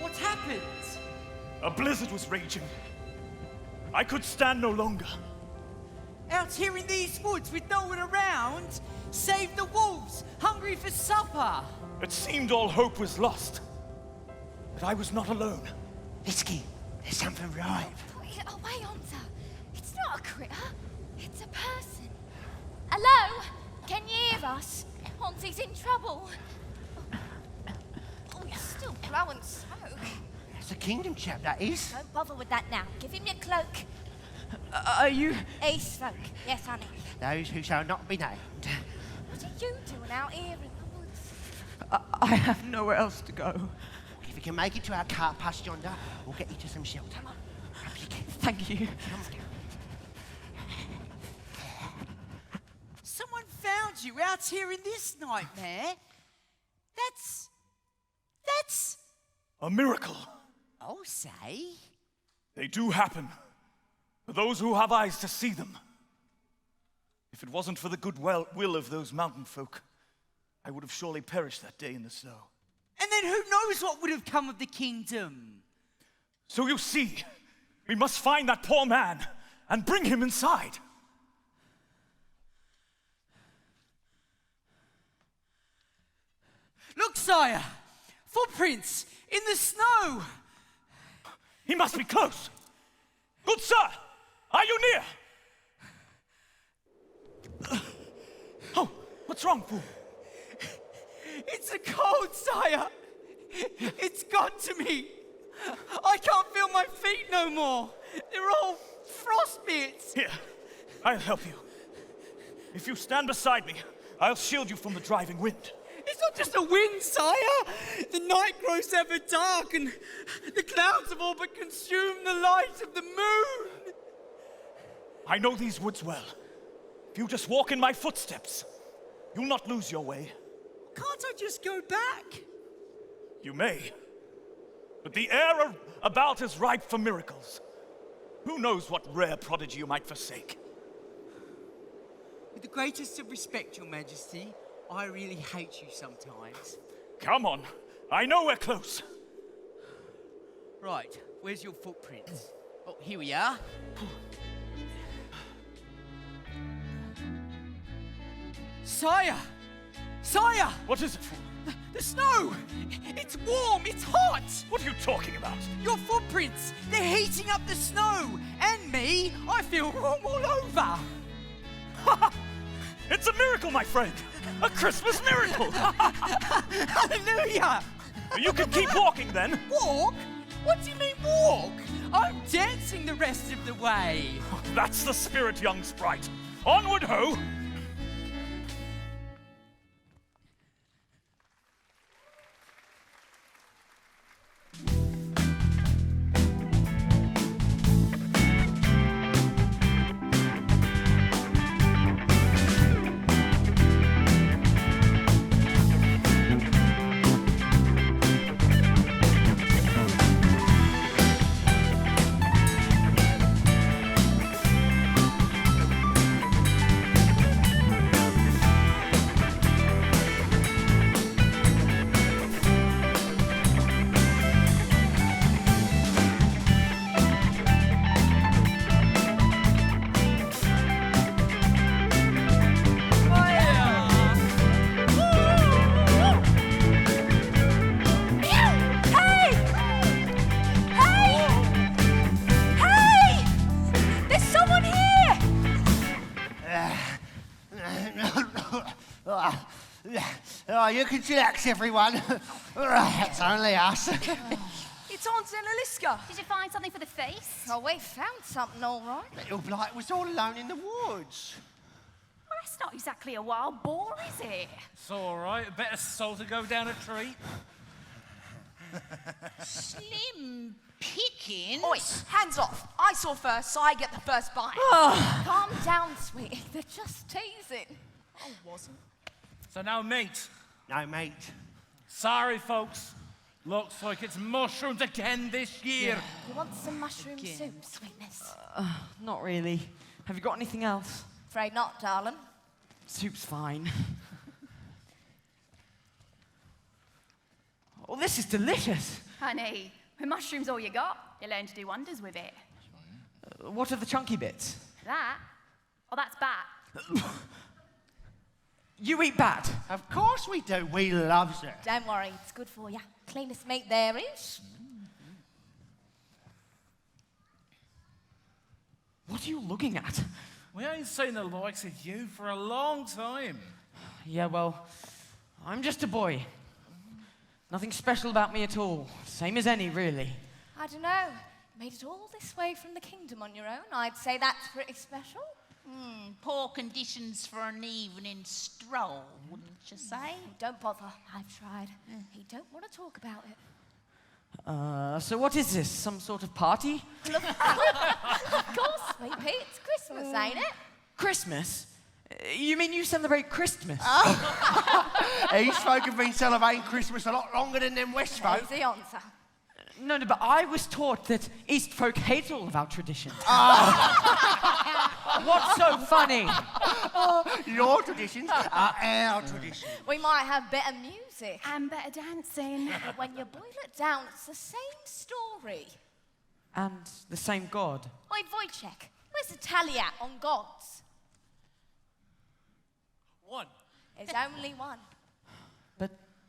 E: What happened?
D: A blizzard was raging. I could stand no longer.
E: Out here in these woods with no one around, save the wolves, hungry for supper.
D: It seemed all hope was lost. But I was not alone.
E: Whiskey, there's something right.
F: Put it away, Onza. It's not a critter. It's a person. Hello? Can you hear us? Onzi's in trouble. Oh, you're still blowing smoke.
M: It's a kingdom chap, that is.
F: Don't bother with that now. Give him your cloak.
E: Are you...
F: East folk. Yes, honey.
M: Those who shall not be named.
F: What are you doing out here in the woods?
E: I have nowhere else to go.
M: If we can make it to our cart past yonder, we'll get you to some shelter.
F: Come on.
E: Thank you. Someone found you out here in this nightmare. That's...
D: A miracle.
E: Oh, say.
D: They do happen. For those who have eyes to see them. If it wasn't for the good will of those mountain folk, I would have surely perished that day in the snow.
E: And then who knows what would have come of the kingdom?
D: So you see, we must find that poor man and bring him inside.
E: Look, sire! Footprints in the snow!
D: He must be close. Good sir, are you near? Oh, what's wrong, fool?
E: It's a cold, sire! It's got to me! I can't feel my feet no more! They're all frostbits!
D: Here, I'll help you. If you stand beside me, I'll shield you from the driving wind.
E: It's not just a wind, sire! The night grows ever dark and the clouds have all but consumed the light of the moon!
D: I know these woods well. If you just walk in my footsteps, you'll not lose your way.
E: Can't I just go back?
D: You may. But the air about is ripe for miracles. Who knows what rare prodigy you might forsake?
E: With the greatest of respect, Your Majesty, I really hate you sometimes.
D: Come on, I know we're close.
E: Right, where's your footprints? Oh, here we are. Sire! Sire!
D: What is it?
E: The snow! It's warm, it's hot!
D: What are you talking about?
E: Your footprints, they're heating up the snow! And me, I feel warm all over!
D: It's a miracle, my friend! A Christmas miracle!
E: Hallelujah!
D: You can keep walking then.
E: Walk? What do you mean walk? I'm dancing the rest of the way!
D: That's the spirit, young sprite. Onward, ho!
M: Oh, you can chillax, everyone. It's only us.
H: It's Aunt Zenaliska.
F: Did you find something for the feast?
I: Oh, we found something, all right.
M: Little Blight was all alone in the woods.
F: Well, that's not exactly a wild boar, is it?
K: It's all right. A bit of salt to go down a treat.
L: Slim pickings.
H: Oi, hands off. I saw first, so I get the first bite.
F: Calm down, sweetie. They're just teasing.
H: I wasn't.
K: So now, mate.
M: No, mate.
K: Sorry, folks. Looks like it's mushrooms again this year.
F: You want some mushroom soup, sweetness?
B: Not really. Have you got anything else?
I: Afraid not, darling.
B: Soup's fine. Oh, this is delicious.
F: Honey, when mushroom's all you got, you learn to do wonders with it.
B: What are the chunky bits?
F: That? Oh, that's bat.
B: You eat bat?
M: Of course we do. We loves it.
I: Don't worry, it's good for you. Cleanest meat there is.
B: What are you looking at?
K: We ain't seen the likes of you for a long time.
B: Yeah, well, I'm just a boy. Nothing special about me at all. Same as any, really.
I: I don't know. Made it all this way from the kingdom on your own. I'd say that's pretty special.
L: Poor conditions for an evening stroll, wouldn't you say?
I: Don't bother. I've tried. He don't want to talk about it.
B: So what is this? Some sort of party?
I: Look, of course, sweet pea. It's Christmas, ain't it?
B: Christmas? You mean you celebrate Christmas?
M: East folk have been celebrating Christmas a lot longer than them West folk.
I: Easy answer.
B: No, but I was taught that East folk hate all of our traditions. What's so funny?
M: Your traditions are our traditions.
I: We might have better music.
F: And better dancing.
I: But when you boil it down, it's the same story.
B: And the same God.
I: Oi, Wojciech, where's the tally at on gods?
C: 1.
I: There's only one.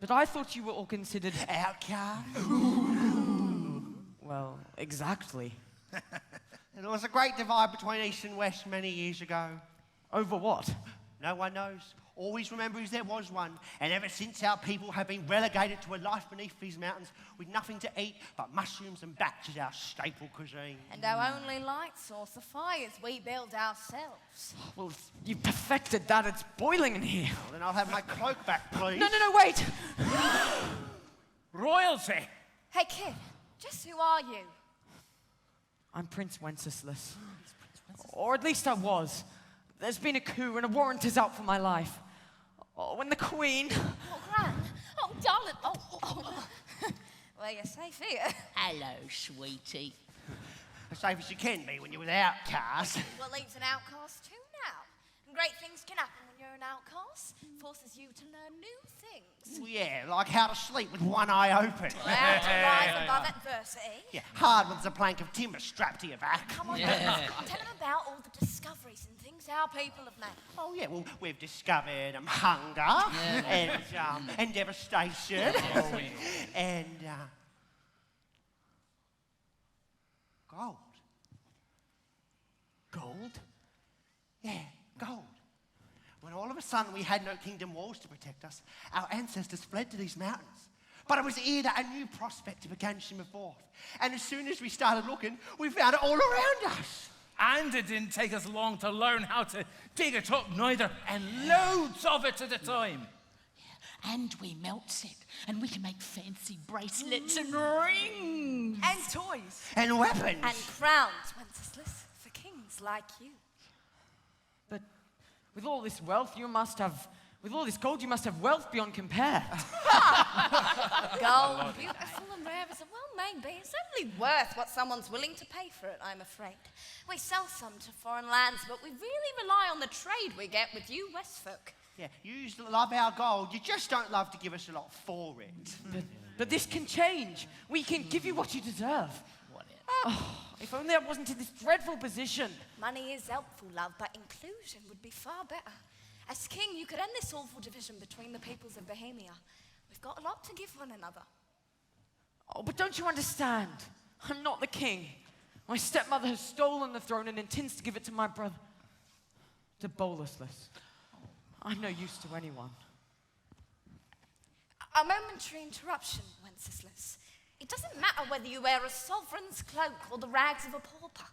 B: But I thought you were all considered...
M: Outcast.
B: Well, exactly.
M: There was a great divide between East and West many years ago.
B: Over what?
M: No one knows. Always remember there was one. And ever since, our people have been relegated to a life beneath these mountains with nothing to eat but mushrooms and bats as our staple cuisine.
I: And our only light source of fires we build ourselves.
B: Well, you perfected that. It's boiling in here.
M: Well, then I'll have my cloak back, please.
B: No, wait!
K: Royalty.
I: Hey, kid, just who are you?
B: I'm Prince Wenceslas. Or at least I was. There's been a coup and a warrant is out for my life. Oh, when the Queen...
I: Oh, Gran. Oh, darling. Oh. Well, you're safe here.
L: Hello, sweetie.
M: As safe as you can be when you're with outcasts.
I: Well, he's an outcast too now. And great things can happen when you're an outcast. Forces you to learn new things.
M: Well, yeah, like how to sleep with one eye open.
I: How to rise above adversity.
M: Yeah, hard with a plank of timber strapped to your back.
I: Come on, tell them about all the discoveries and things our people have made.
M: Oh, yeah, well, we've discovered hunger and devastation and gold.
B: Gold?
M: Yeah, gold. When all of a sudden we had no kingdom walls to protect us, our ancestors fled to these mountains. But it was here that a new prospect began to shimmer forth. And as soon as we started looking, we found it all around us.
K: And it didn't take us long to learn how to dig it up neither, and loads of it at a time.
L: And we melts it, and we can make fancy bracelets and rings.
H: And toys.
M: And weapons.
I: And crowns, Wenceslas, for kings like you.
B: But with all this wealth, with all this gold, you must have wealth beyond compare.
I: Gold, beautiful and rare as it well may be, it's only worth what someone's willing to pay for it, I'm afraid. We sell some to foreign lands, but we really rely on the trade we get with you Westfolk.
M: Yeah, you love our gold, you just don't love to give us a lot for it.
B: But this can change. We can give you what you deserve. Oh, if only I wasn't in this dreadful position.
I: Money is helpful, love, but inclusion would be far better. As king, you could end this awful division between the peoples of Bohemia. We've got a lot to give one another.
B: Oh, but don't you understand? I'm not the king. My stepmother has stolen the throne and intends to give it to my brother, to Bolaslas. I'm no use to anyone.
I: A momentary interruption, Wenceslas. It doesn't matter whether you wear a sovereign's cloak or the rags of a pauper.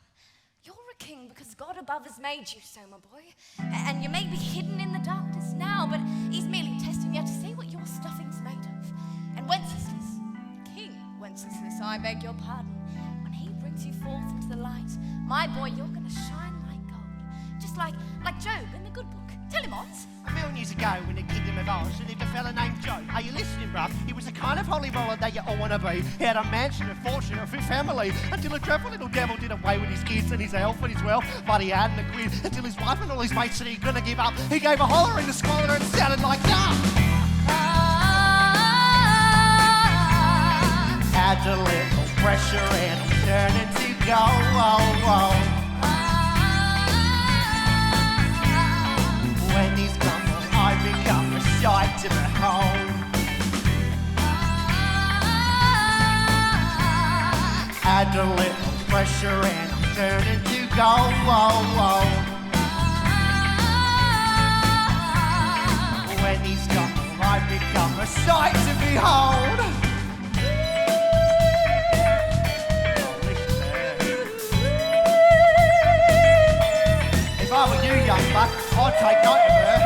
I: You're a king because God above has made you so, my boy. And you may be hidden in the darkness now, but he's merely testing you to see what your stuffing's made of. And Wenceslas, King Wenceslas, I beg your pardon, when he brings you forth into the light, my boy, you're going to shine like gold. Just like Job in the good book. Tell him, Ons.
M: A million years ago, in the kingdom of Oz, there lived a fella named Job. Are you listening, bruv? He was the kind of holy roller that you all want to be. He had a mansion, a fortune, a fit family, until a dreadful little devil did away with his kids and his health and his wealth. But he hadn't a quid until his wife and all his mates said he'd gonna give up. He gave a holler in the squalor and it sounded like Add a little pressure and I'm turning to gold. When he's gone, I become a sight to behold. Add a little pressure and I'm turning to gold. When he's gone, I become a sight to behold. If I were you, young buck, I'd take note of her.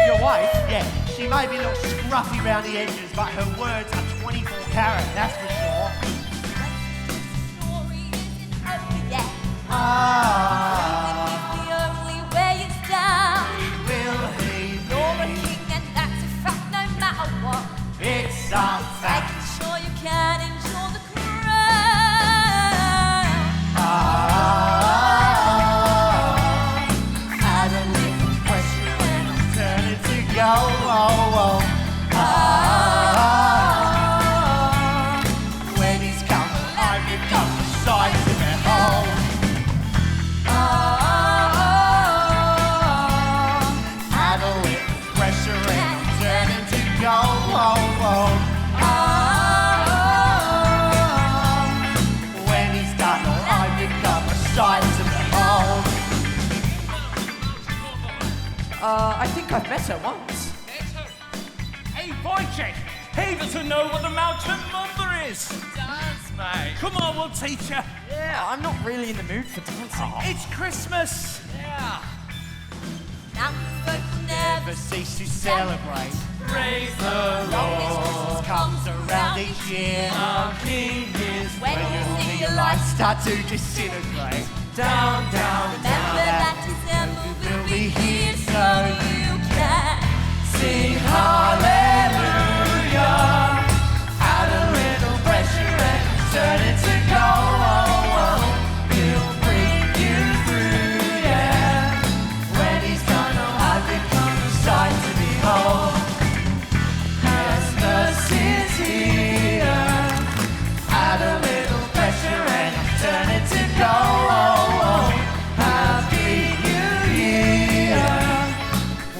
M: Your wife, yeah, she may be a little scruffy round the edges, but her words are 24 carat, that's for sure.
I: Story isn't over yet.
M: Ah,
I: The only way is down.
M: will he
I: You're a
M: be?
I: king and that's a fact no matter what.
M: It's a fact.
I: Making sure you can enjoy the crown.
M: Add a little pressure and I'm turning to gold. When he's come, I become a sight to behold. Add a little pressure and I'm turning to gold. When he's done, I become a sight to behold.
G: I think I've met her once.
D: Hey, Wojciech, he doesn't know what the mountain mother is.
C: Dance, mate.
D: Come on, we'll teach you.
G: Yeah, I'm not really in the mood for dancing.
D: It's Christmas.
C: Yeah.
I: Now folk never
M: Never cease to celebrate.
C: Praise the
M: Christmas comes around each year.
C: Our King is
I: when you see your
M: Lights
I: lights.
M: start to disintegrate.
C: down.
I: Remember that December will be here so you can
C: Sing hallelujah. Add a little pressure and turn it to gold. He'll bring you through, yeah. When he's done, I've become a sight to behold. Christmas is here. Add a little pressure and turn it to gold. Happy New Year.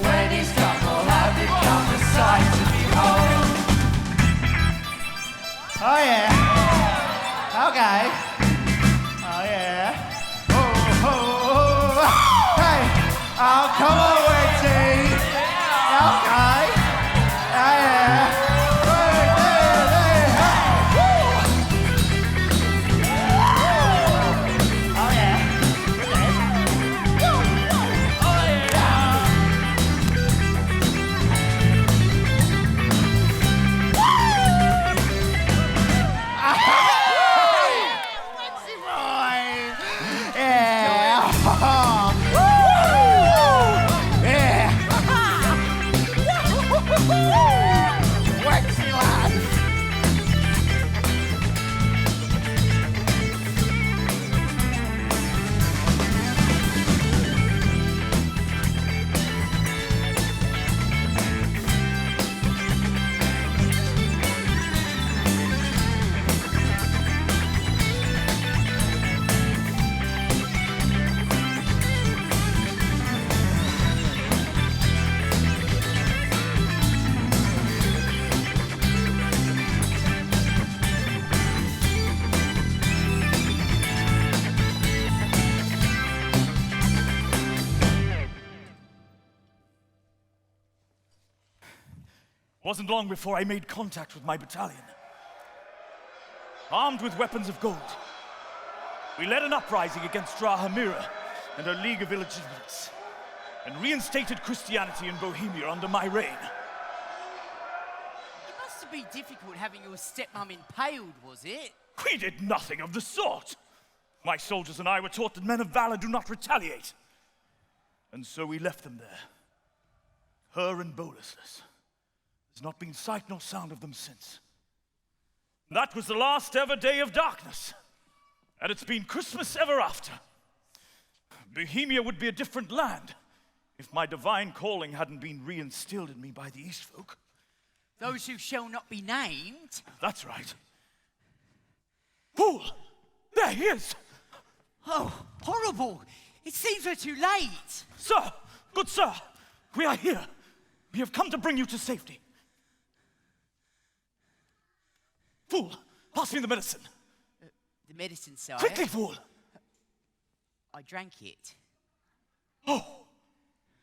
C: When he's done, I've become a sight to behold.
M: Oh yeah. Okay. Oh yeah. Oh. Hey. Oh, come on, Wendy. Okay. Oh yeah. Oh yeah. Yeah.
D: wasn't long before I made contact with my battalion. Armed with weapons of gold, we led an uprising against Drahamira and her League of Illegitimates, and reinstated Christianity in Bohemia under my reign.
E: It must have been difficult having your stepmom impaled, was it?
D: We did nothing of the sort. My soldiers and I were taught that men of valor do not retaliate. And so we left them there. Her and Bolislas. There's not been sight nor sound of them since. That was the last ever day of darkness. And it's been Christmas ever after. Bohemia would be a different land if my divine calling hadn't been reinstilled in me by the East folk.
E: Those who shall not be named?
D: That's right. Fool! There he is!
E: Oh, horrible! It seems we're too late.
D: Sir! Good sir! We are here. We have come to bring you to safety. Fool! Pass me the medicine.
E: The medicine, sire?
D: Quickly, fool!
E: I drank it.
D: Oh!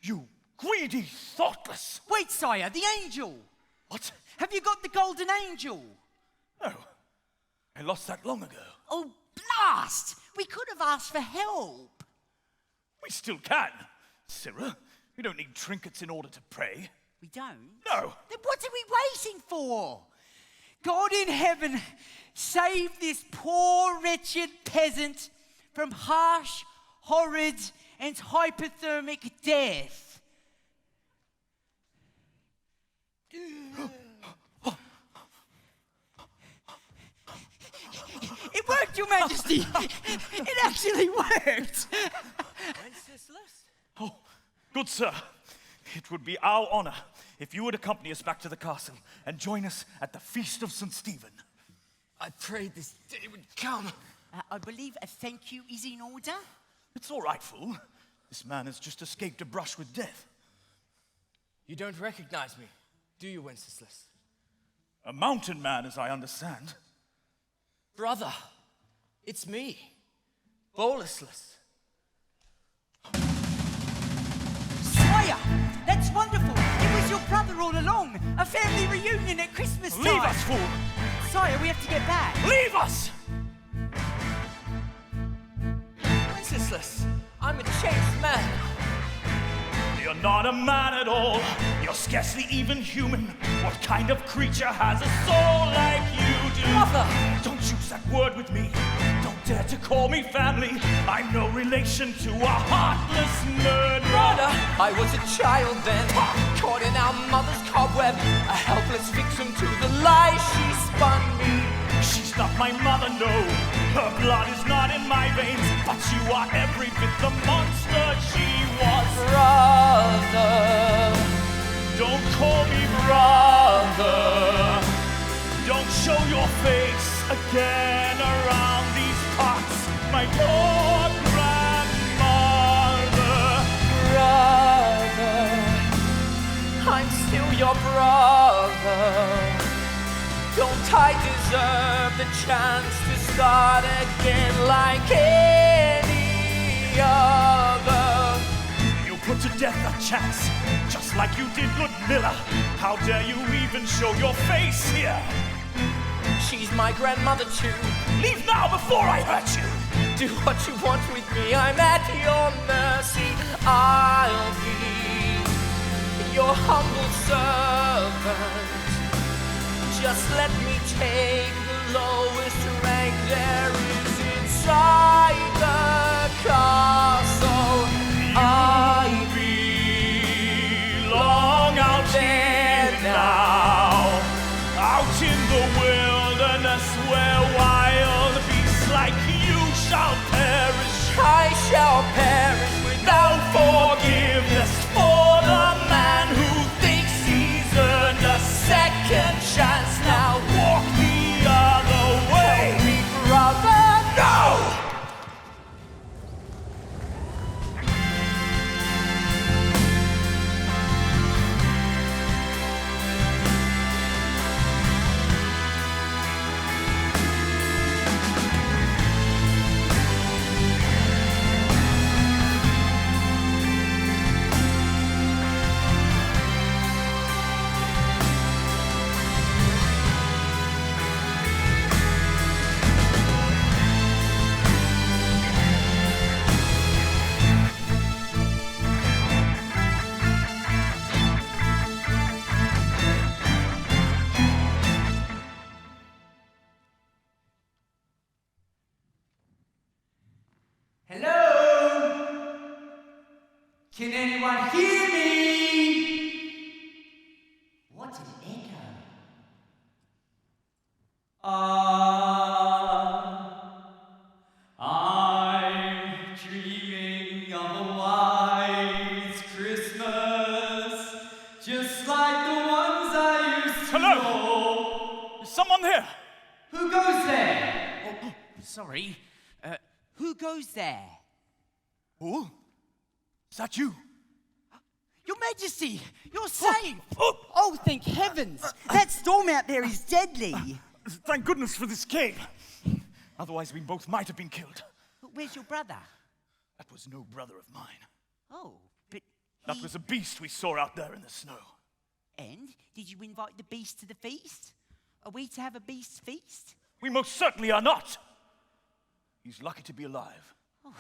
D: You greedy, thoughtless!
E: Wait, sire, the angel!
D: What?
E: Have you got the golden angel?
D: No. I lost that long ago.
E: Oh, blast! We could have asked for help.
D: We still can, Cyril. We don't need trinkets in order to pray.
E: We don't?
D: No.
E: Then what are we waiting for? God in heaven, save this poor, wretched peasant from harsh, horrid, and hypothermic death. It worked, Your Majesty! It actually worked!
B: Wenceslas?
D: Oh, good sir. It would be our honor if you would accompany us back to the castle and join us at the Feast of St. Stephen.
B: I prayed this day would come.
E: I believe a thank you is in order.
D: It's all right, fool. This man has just escaped a brush with death.
B: You don't recognize me, do you, Wenceslas?
D: A mountain man, as I understand.
B: Brother, it's me, Bolislas.
E: Sire, that's wonderful. It was your brother all along. A family reunion at Christmas time.
D: Leave us, fool!
E: Sire, we have to get back.
D: Leave us!
B: Wenceslas, I'm a changed man.
D: You're not a man at all. You're scarcely even human. What kind of creature has a soul like you do?
B: Mother!
D: Don't use that word with me. Don't dare to call me family. I'm no relation to a heartless murderer.
B: Brother, I was a child then, caught in our mother's cobweb, a helpless victim to the lies she spun me.
D: She's not my mother, no. Her blood is not in my veins, but you are every bit the monster she was.
B: Brother,
D: don't call me brother. Don't show your face again around these parts, my poor grandmother.
B: brother, I'm still your brother. Don't I deserve the chance to start again like any other?
D: You put to death a chance, just like you did Ludmilla. How dare you even show your face here?
B: She's my grandmother too.
D: Leave now before I hurt you.
B: Do what you want with me, I'm at your mercy. I'll be your humble servant. Just let me take the lowest rank there is inside the castle. I
D: belong out here now, out in the wilderness where wild beasts like you shall perish.
B: I shall perish without forgiveness for the man who thinks he's earned a second chance. Now
D: Walk the other way.
B: help me, brother.
D: No!
E: anyone hear me? What an echo.
A: I'm dreaming of a white Christmas, just like the ones I used to
D: Hello?
A: know.
D: Is someone there?
E: Who goes there? Oh, sorry. Who goes there?
D: Who? Is that you?
E: Your Majesty, you're safe! Oh, thank heavens! That storm out there is deadly!
D: Thank goodness for this cave. Otherwise, we both might have been killed.
E: But where's your brother?
D: That was no brother of mine.
E: Oh, but
D: That was a beast we saw out there in the snow.
E: And did you invite the beast to the feast? Are we to have a beast feast?
D: We most certainly are not. He's lucky to be alive.
E: Oh,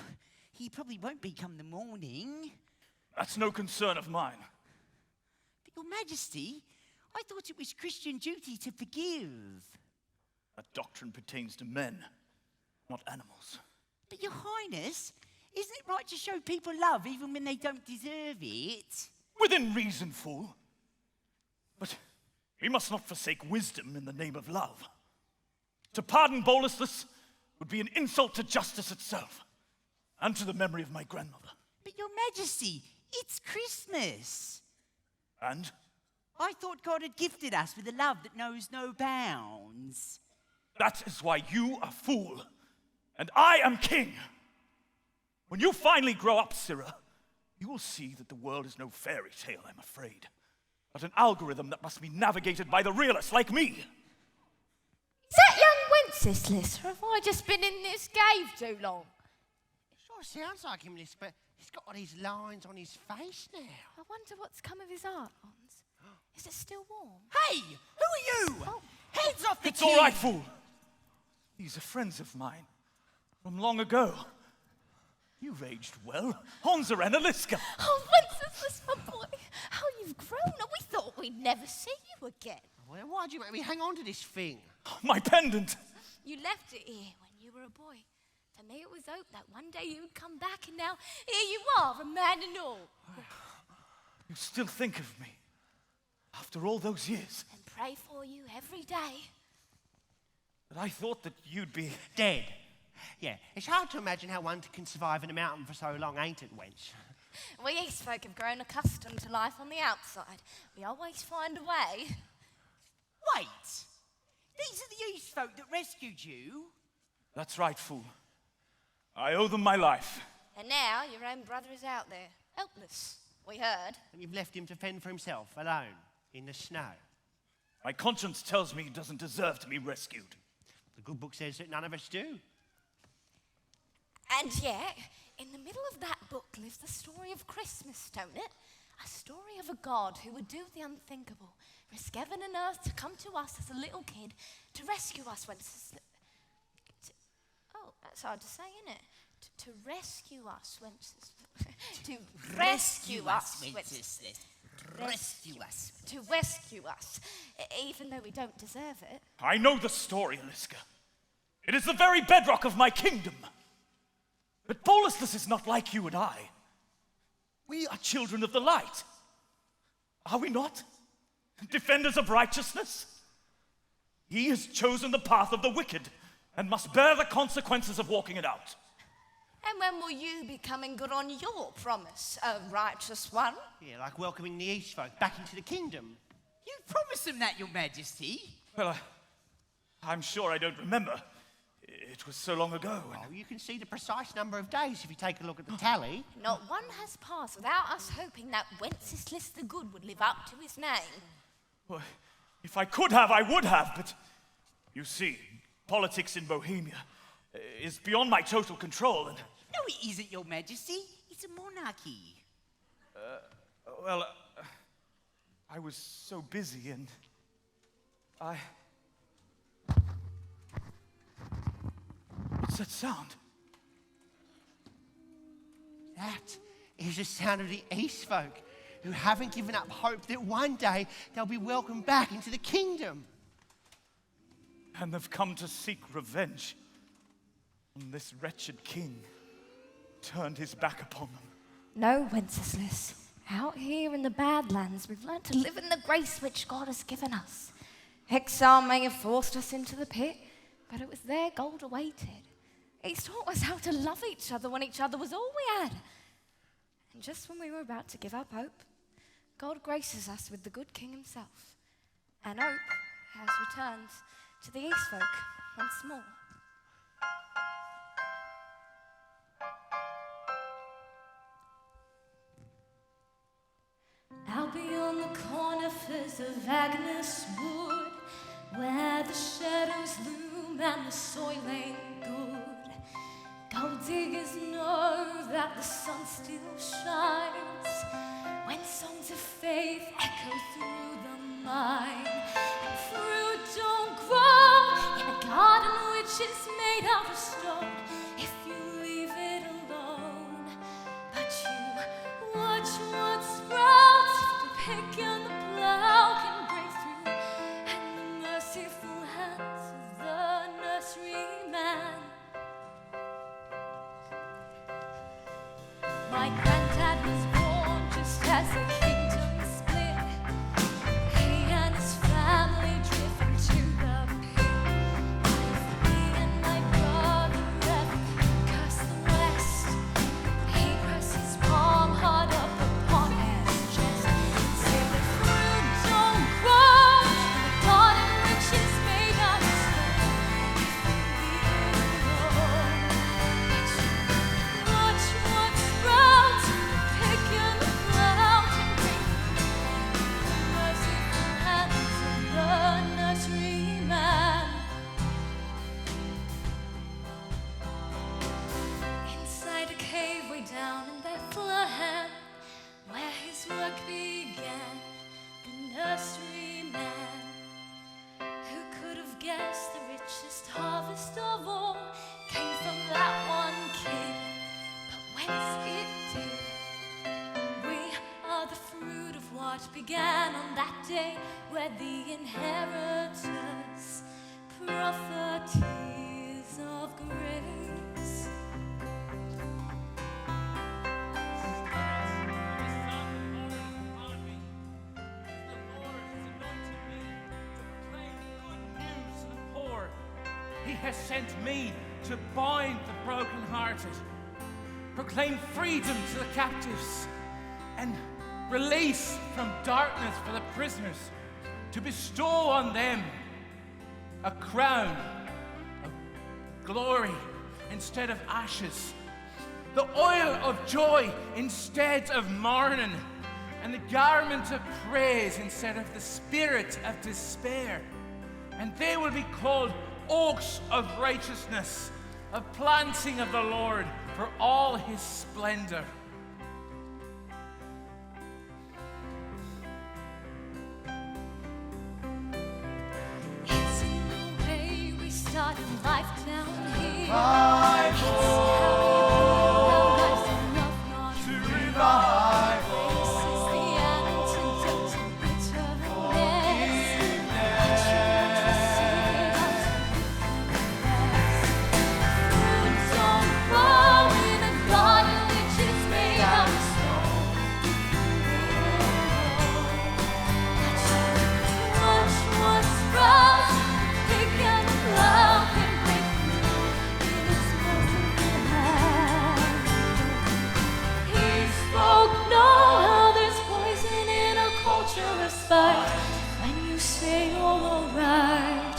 E: he probably won't be come the morning.
D: That's no concern of mine.
E: But Your Majesty, I thought it was Christian duty to forgive.
D: That doctrine pertains to men, not animals.
E: But Your Highness, isn't it right to show people love even when they don't deserve it?
D: Within reason, fool. But we must not forsake wisdom in the name of love. To pardon Boleslas would be an insult to justice itself, and to the memory of my grandmother.
E: But Your Majesty, it's Christmas.
D: And?
E: I thought God had gifted us with a love that knows no bounds.
D: That is why you are fool, and I am king. When you finally grow up, Sirrah, you will see that the world is no fairy tale, I'm afraid, but an algorithm that must be navigated by the realists like me.
I: Is that young Wenceslas, or have I just been in this cave too long?
M: Sure sounds like him, Liz, but he's got all these lines on his face now.
I: I wonder what's come of his art, Hans. Is it still warm?
E: Hey, who are you?
I: Oh.
E: Heads off the
D: It's
E: king!
D: all right, fool. These are friends of mine from long ago. You've aged well, Honza and Aliska.
I: Oh, Wenceslas, my boy, how you've grown. We thought we'd never see you again.
M: Well, why'd you make me hang on to this thing?
D: My pendant.
I: You left it here when you were a boy. To me, it was hope that one day you'd come back, and now here you are, a man and all.
D: You still think of me after all those years.
I: And pray for you every day.
D: But I thought that you'd be
M: Dead. Yeah, it's hard to imagine how one can survive in a mountain for so long, ain't it, wench?
I: We East folk have grown accustomed to life on the outside. We always find a way.
E: Wait, these are the East folk that rescued you?
D: That's right, fool. I owe them my life.
I: And now your own brother is out there, helpless, we heard.
M: And you've left him to fend for himself, alone, in the snow.
D: My conscience tells me he doesn't deserve to be rescued.
M: The good book says that none of us do.
I: And yet, in the middle of that book lives the story of Christmas, don't it? A story of a God who would do the unthinkable, risk heaven and earth to come to us as a little kid to rescue us when... Oh, that's hard to say, isn't it? To rescue us when... to rescue us when...
E: Rescue us.
I: To rescue us, even though we don't deserve it.
D: I know the story, Aliska. It is the very bedrock of my kingdom. But Boleslas is not like you and I. We are children of the light. Are we not? Defenders of righteousness? He has chosen the path of the wicked and must bear the consequences of walking it out.
I: And when will you be coming good on your promise, a righteous one?
M: Yeah, like welcoming the East folk back into the kingdom.
E: You promised them that, Your Majesty.
D: Well, I'm sure I don't remember. It was so long ago.
M: Oh, you can see the precise number of days if you take a look at the tally.
I: Not one has passed without us hoping that Wenceslas the Good would live up to his name.
D: Well, if I could have, I would have, but you see, politics in Bohemia is beyond my total control, and...
E: No, it isn't, Your Majesty. It's a monarchy.
D: I was so busy, and What's that sound?
M: That is the sound of the East folk who haven't given up hope that one day they'll be welcomed back into the kingdom.
D: And they've come to seek revenge on this wretched king turned his back upon them.
I: No, Wenceslas. Out here in the Badlands, we've learned to live in the grace which God has given us. Exile may have forced us into the pit, but it was there gold awaited. He's taught us how to love each other when each other was all we had. And just when we were about to give up hope, God graces us with the good King himself. And hope has returned to the East folk once more.
F: Out beyond the conifers of Agnes Wood, where the shadows loom and the soil ain't good, gold diggers know that the sun still shines when songs of faith echo through the mine, and fruit don't grow in a garden which is made out of stone if you leave it alone. But you watch what sprouts if the pick and the plow can break through, and the merciful hands of the nurseryman. My granddad was born just as the kingdom split. He and his family drifted to the pit. Me and my brother ever cursed the west. He pressed his palm hard up upon his chest and said, the fruit don't grow in the garden which is made out of stone if you leave it alone. But you watch what sprouts, the pick and the plow can bring the merciful hands of the nurseryman. Inside a cave way down in Bethlehem, where his work began, the nurseryman, who could have guessed the richest harvest of all came from that one kid, but whence it did. We are the fruit of what began on that day, where the inheritors, prophecies of grace.
N: He has sent me to bind the brokenhearted, proclaim freedom to the captives, and release from darkness for the prisoners, to bestow on them a crown of glory instead of ashes, the oil of joy instead of mourning, and the garment of praise instead of the spirit of despair. And they will be called oaks of righteousness, a planting of the Lord for all his splendor.
F: It's in the way we started life down here.
K: My
F: It's how we lives enough not
K: to revive
F: Grace is the antidote to bitterness. Fruit don't grow in a garden which is made out of stone. Watch what sprouts, pick and plow can break through in its merciful hand. He spoke, know how there's poison in a culture of spite when you say all alright.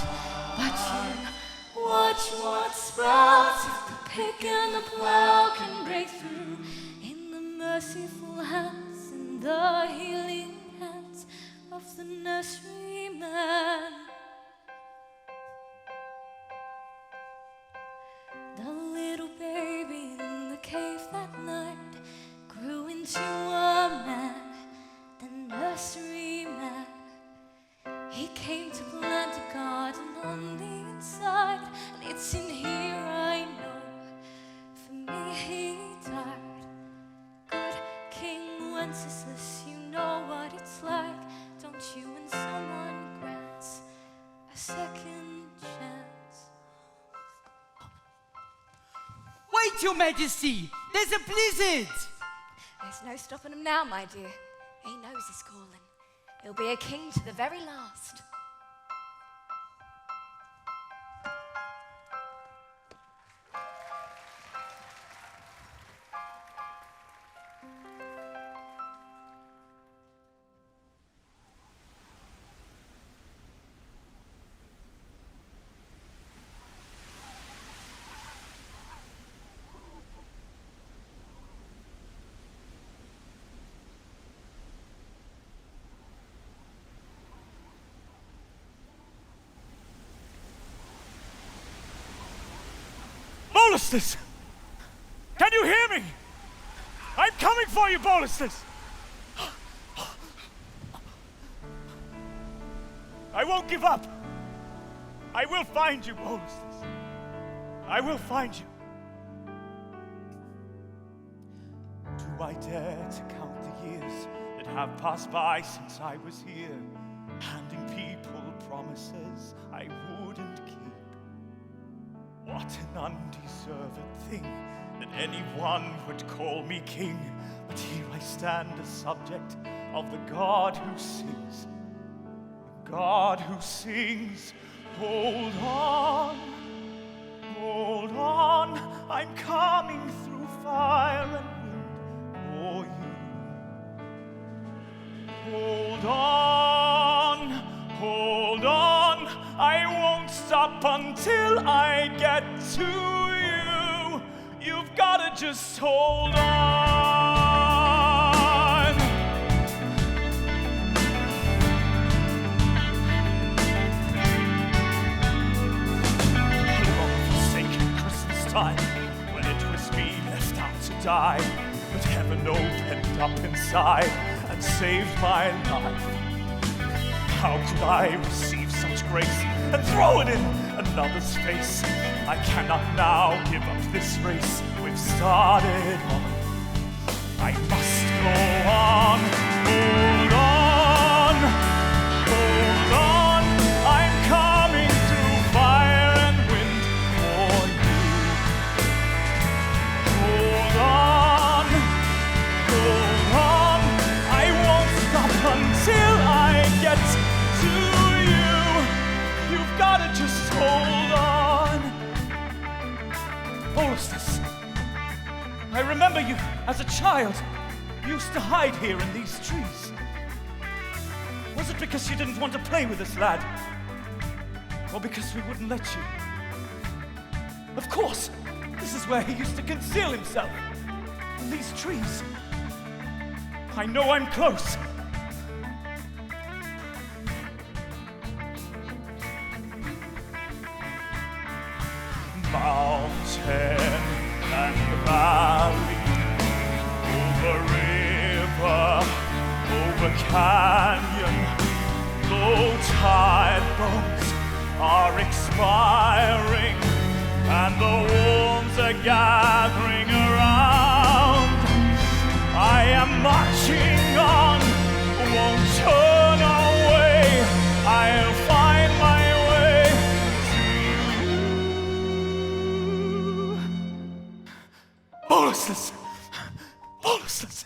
F: But you watch what sprouts if the pick and the plow can break through in the merciful hands and the healing hands of the nurseryman. The little baby in the cave that night grew into a man, the nurseryman. He came to plant a garden on the inside, and it's in here I know, for me he died. Good King Wenceslas, you know what it's like, don't you, when someone grants a second chance?
E: Wait, Your Majesty! There's a blizzard!
F: There's
I: There's no stopping him now, my dear. He knows his calling. He'll be a king to the very last.
D: Bolustus! Can you hear me? I'm coming for you, Bolustus! I won't give up. I will find you, Bolustus. I will find you. Do I dare to count the years that have passed by since I was here, handing people promises I wouldn't keep? What an undeserved thing that anyone would call me king. But here I stand, a subject of the God who sings. The God who sings. Hold on, I'm coming through fire and wind for you. Hold on, I won't stop until I get to you. You've gotta just hold on. Long-forsaken Christmas time, when it was me left out to die, but heaven opened up inside and saved my life. How could I receive such grace and throw it in another's face? I cannot now give up this race we've started on. I must go on, I'm coming through fire and wind for you. Hold on, I won't stop until I get to you. You've gotta just hold on. Bolustus, I remember you as a child. You used to hide here in these trees. Was it because you didn't want to play with us, lad? Or because we wouldn't let you? Of course, this is where he used to conceal himself, in these trees. I know I'm close. Mountain and valley, over river, over canyon, low tide boats are expiring, and the wolves are gathering around. I am marching on, won't turn away. I'll find my way to you. Bolustus! Bolustus!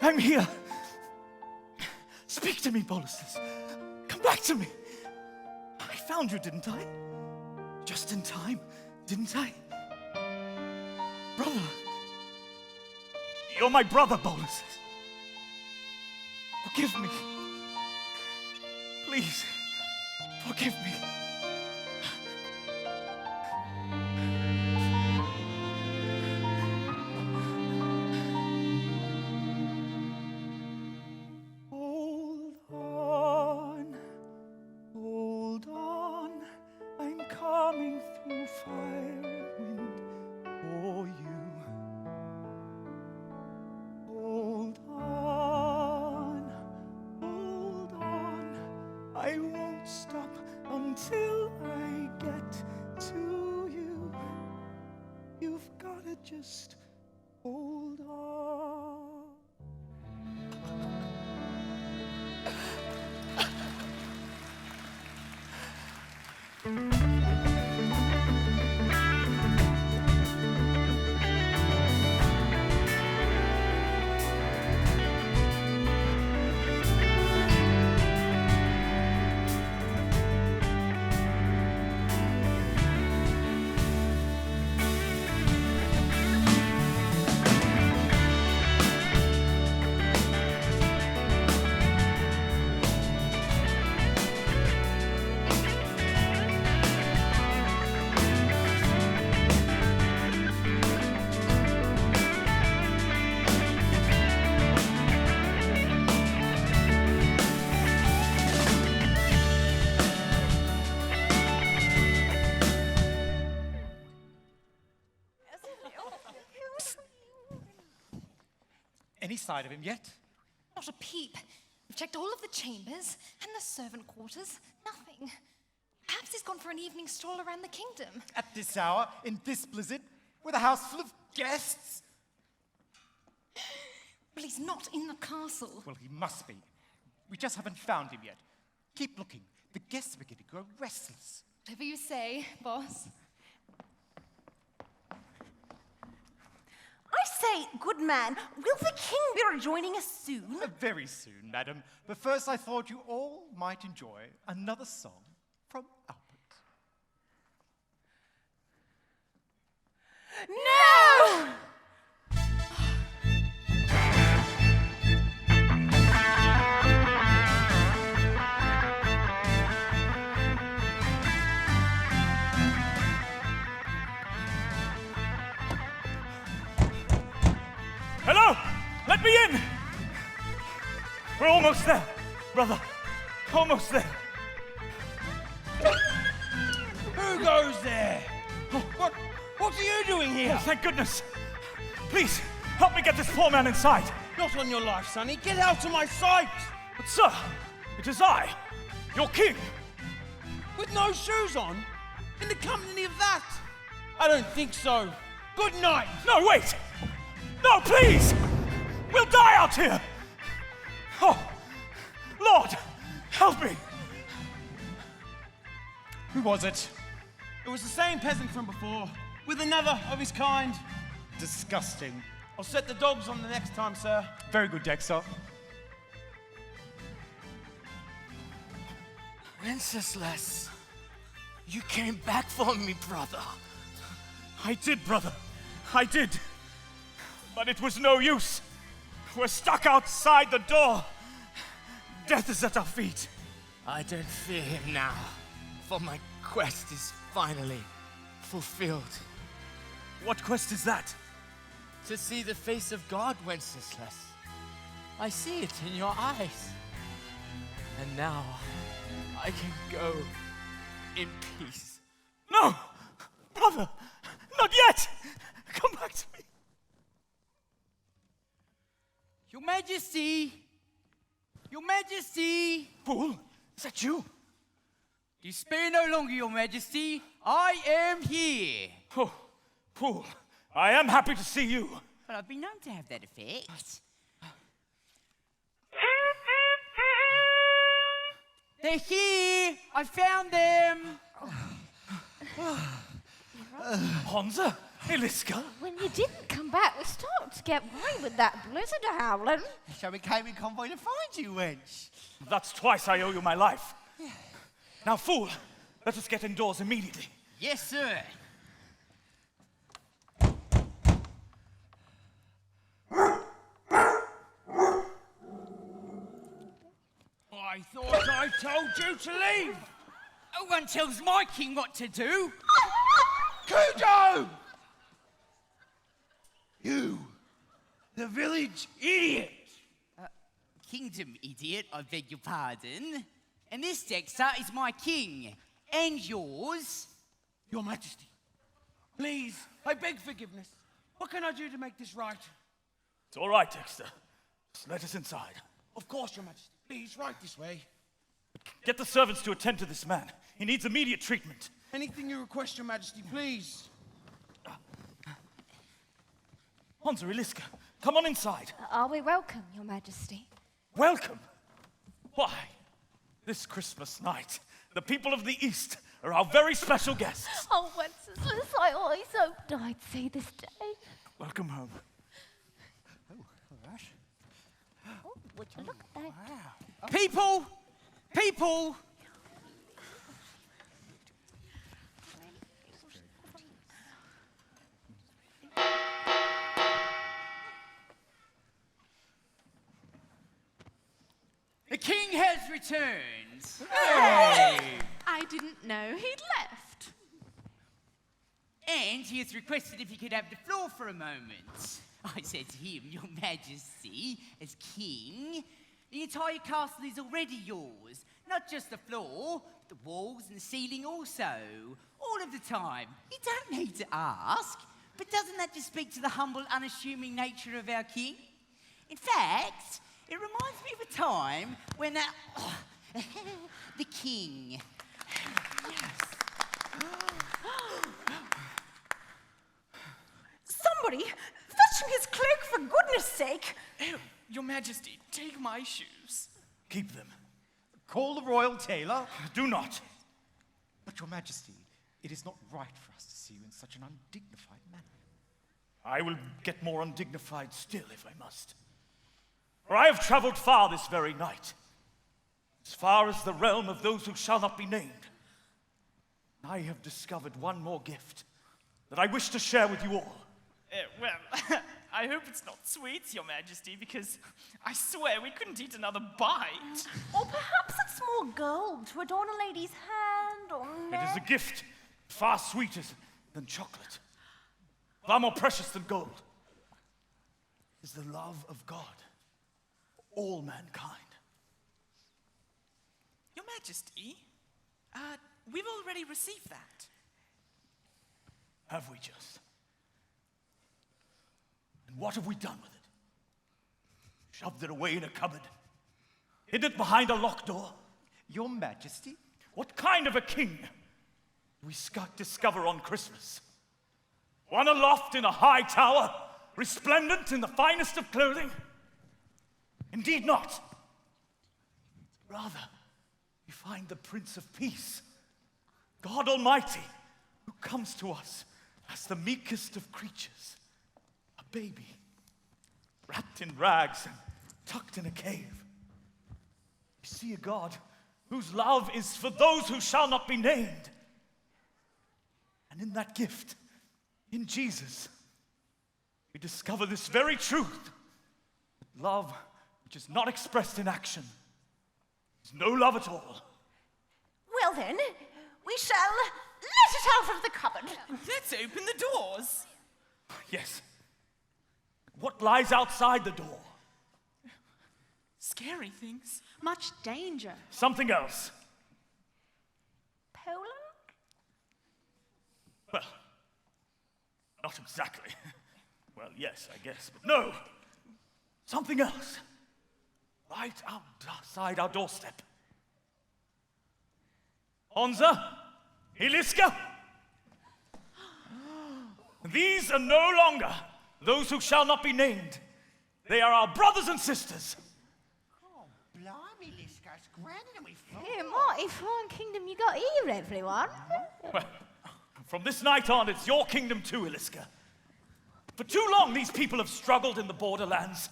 D: I'm here. Speak to me, Bolustus. Come back to me. I found you, didn't I? Just in time, didn't I? Brother. You're my brother, Bolustus. Forgive me. Please, forgive me. Hold on, I'm coming through fire and wind for you. Hold on, I won't stop until I get to you. You've gotta just hold on.
O: any sign of him yet?
I: Not a peep. We've checked all of the chambers and the servant quarters. Nothing. Perhaps he's gone for an evening stroll around the kingdom.
O: At this hour, in this blizzard, with a house full of guests?
I: Well, he's not in the castle.
O: Well, he must be. We just haven't found him yet. Keep looking. The guests are beginning to grow restless.
I: Whatever you say, boss.
H: I say, good man, will the king be rejoining us soon?
O: Very soon, madam. But first I thought you all might enjoy another song from Albert.
H: No!
D: Hello! Let me in! We're almost there, brother. Almost there.
A: Who goes there? What are you doing here?
D: Oh, thank goodness. Please, help me get this poor man inside.
A: Not on your life, Sonny. Get out of my sight!
D: But sir, it is I, your king.
A: With no shoes on? In the company of that? I don't think so. Good night!
D: No, wait! No, please! We'll die out here! Oh, Lord, help me!
O: Who was it?
A: It was the same peasant from before, with another of his kind.
O: Disgusting.
A: I'll set the dogs on the next time, sir.
O: Very good, Dexter.
B: Wenceslas, you came back for me, brother.
D: I did, brother. I did. But it was no use. We're stuck outside the door. Death is at our feet.
B: I don't fear him now, for my quest is finally fulfilled.
D: What quest is that?
B: To see the face of God, Wenceslas. I see it in your eyes. And now I can go in peace.
D: No! Brother! Not yet! Come back to me!
E: Your Majesty! Your Majesty!
D: Fool! Is that you?
E: Despair no longer, Your Majesty. I am here.
D: Oh, fool. I am happy to see you.
E: But I've been known to have that effect. They're here! I found them!
D: Hansa? Eliska?
I: When you didn't come back, we started to get worried with that blizzard howling.
M: So we came in convoy to find you, wench.
D: That's twice I owe you my life. Now, fool, let us get indoors immediately.
E: Yes, sir.
A: I thought I told you to leave!
E: No one tells my king what to do.
A: Kudo! You, the village idiot!
E: Kingdom idiot, I beg your pardon. And this, Dexter, is my king. And yours.
A: Your Majesty, please, I beg forgiveness. What can I do to make this right?
D: It's all right, Dexter. Just let us inside.
A: Of course, Your Majesty. Please, right this way.
D: Get the servants to attend to this man. He needs immediate treatment.
A: Anything you request, Your Majesty, please.
D: Hansa, Eliska, come on inside.
I: Are we welcome, Your Majesty?
D: Welcome. Why, this Christmas night, the people of the East are our very special guests.
I: Oh, Wenceslas, I always hoped I'd see this day.
D: Welcome home.
I: Oh, would you look at that?
E: People! People! The king has returned.
H: Hey! I didn't know he'd left.
E: And he has requested if he could have the floor for a moment. I said to him, Your Majesty, as king, the entire castle is already yours. Not just the floor, the walls and the ceiling also. All of the time. You don't need to ask. But doesn't that just speak to the humble, unassuming nature of our king? In fact, it reminds me of a time when the king...
H: Somebody, fetch him his cloak for goodness sake.
B: Oh, Your Majesty, take my shoes.
N: Keep them.
O: Call the royal tailor.
N: Do not.
O: But your majesty, it is not right for us to see you in such an undignified manner.
N: I will get more undignified still if I must. For I have traveled far this very night, as far as the realm of those who shall not be named. I have discovered one more gift that I wish to share with you all.
B: Well, I hope it's not sweets, Your Majesty, because I swear we couldn't eat another bite.
I: Or perhaps it's more gold to adorn a lady's hand or
N: It is
I: neck.
N: a gift far sweeter than chocolate, far more precious than gold. It is the love of God for all mankind.
B: Your Majesty, we've already received that.
N: Have we just? And what have we done with it? Shoved it away in a cupboard? Hid it behind a locked door?
O: Your majesty?
N: What kind of a king do we discover on Christmas? One aloft in a high tower, resplendent in the finest of clothing? Indeed not. Rather, we find the Prince of Peace, God Almighty, who comes to us as the meekest of creatures, a baby, wrapped in rags and tucked in a cave. We see a God whose love is for those who shall not be named. And in that gift, in Jesus, we discover this very truth, that love which is not expressed in action is no love at all.
H: Well then, we shall let it out of the cupboard.
B: Let's open the doors.
N: Yes. What lies outside the door?
B: Scary things.
F: Much danger.
N: Something else.
H: Poland?
N: Well, not exactly. Well, yes, I guess, but no. Something else. Right outside our doorstep. Onza, Iliska. These are no longer those who shall not be named. They are our brothers and sisters.
M: Oh, blimey, Liska, it's grander than we thought.
I: Yeah, mighty fine kingdom you got here, everyone.
N: Well, from this night on, it's your kingdom too, Iliska. For too long, these people have struggled in the borderlands,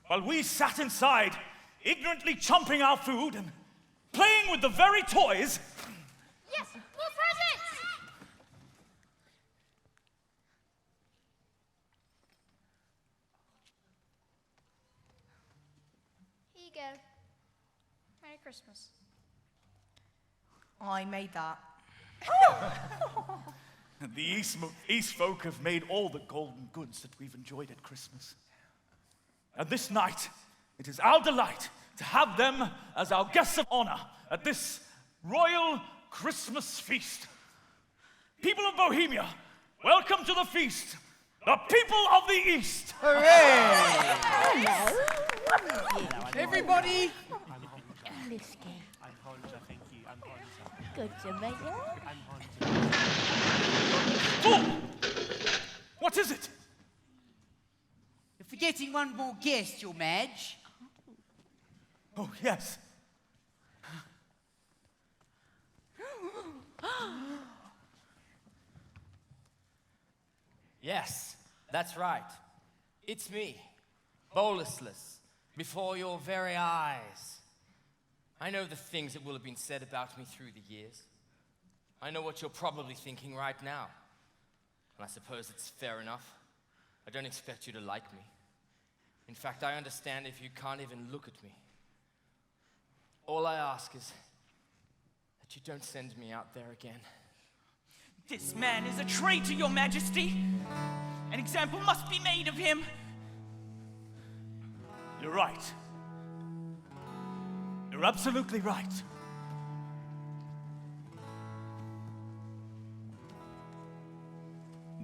N: while we sat inside, ignorantly chomping our food and playing with the very toys.
I: Yes, more presents! Here you go. Merry Christmas.
G: I made that.
N: The East folk have made all the golden goods that we've enjoyed at Christmas. And this night, it is our delight to have them as our guests of honor at this royal Christmas feast. People of Bohemia, welcome to the feast. The people of the East.
E: Hooray!
H: Hello.
E: Everybody.
M: I'm Honza, thank you. I'm Honza.
I: Good to meet you.
M: I'm Honza.
N: Fool! What is it?
E: You're forgetting one more guest, Your Madge.
N: Oh, yes.
P: Yes, that's right. It's me, Wenceslas, before your very eyes. I know the things that will have been said about me through the years. I know what you're probably thinking right now. And I suppose it's fair enough. I don't expect you to like me. In fact, I understand if you can't even look at me. All I ask is that you don't send me out there again.
B: This man is a traitor, Your Majesty. An example must be made of him.
N: You're right. You're absolutely right.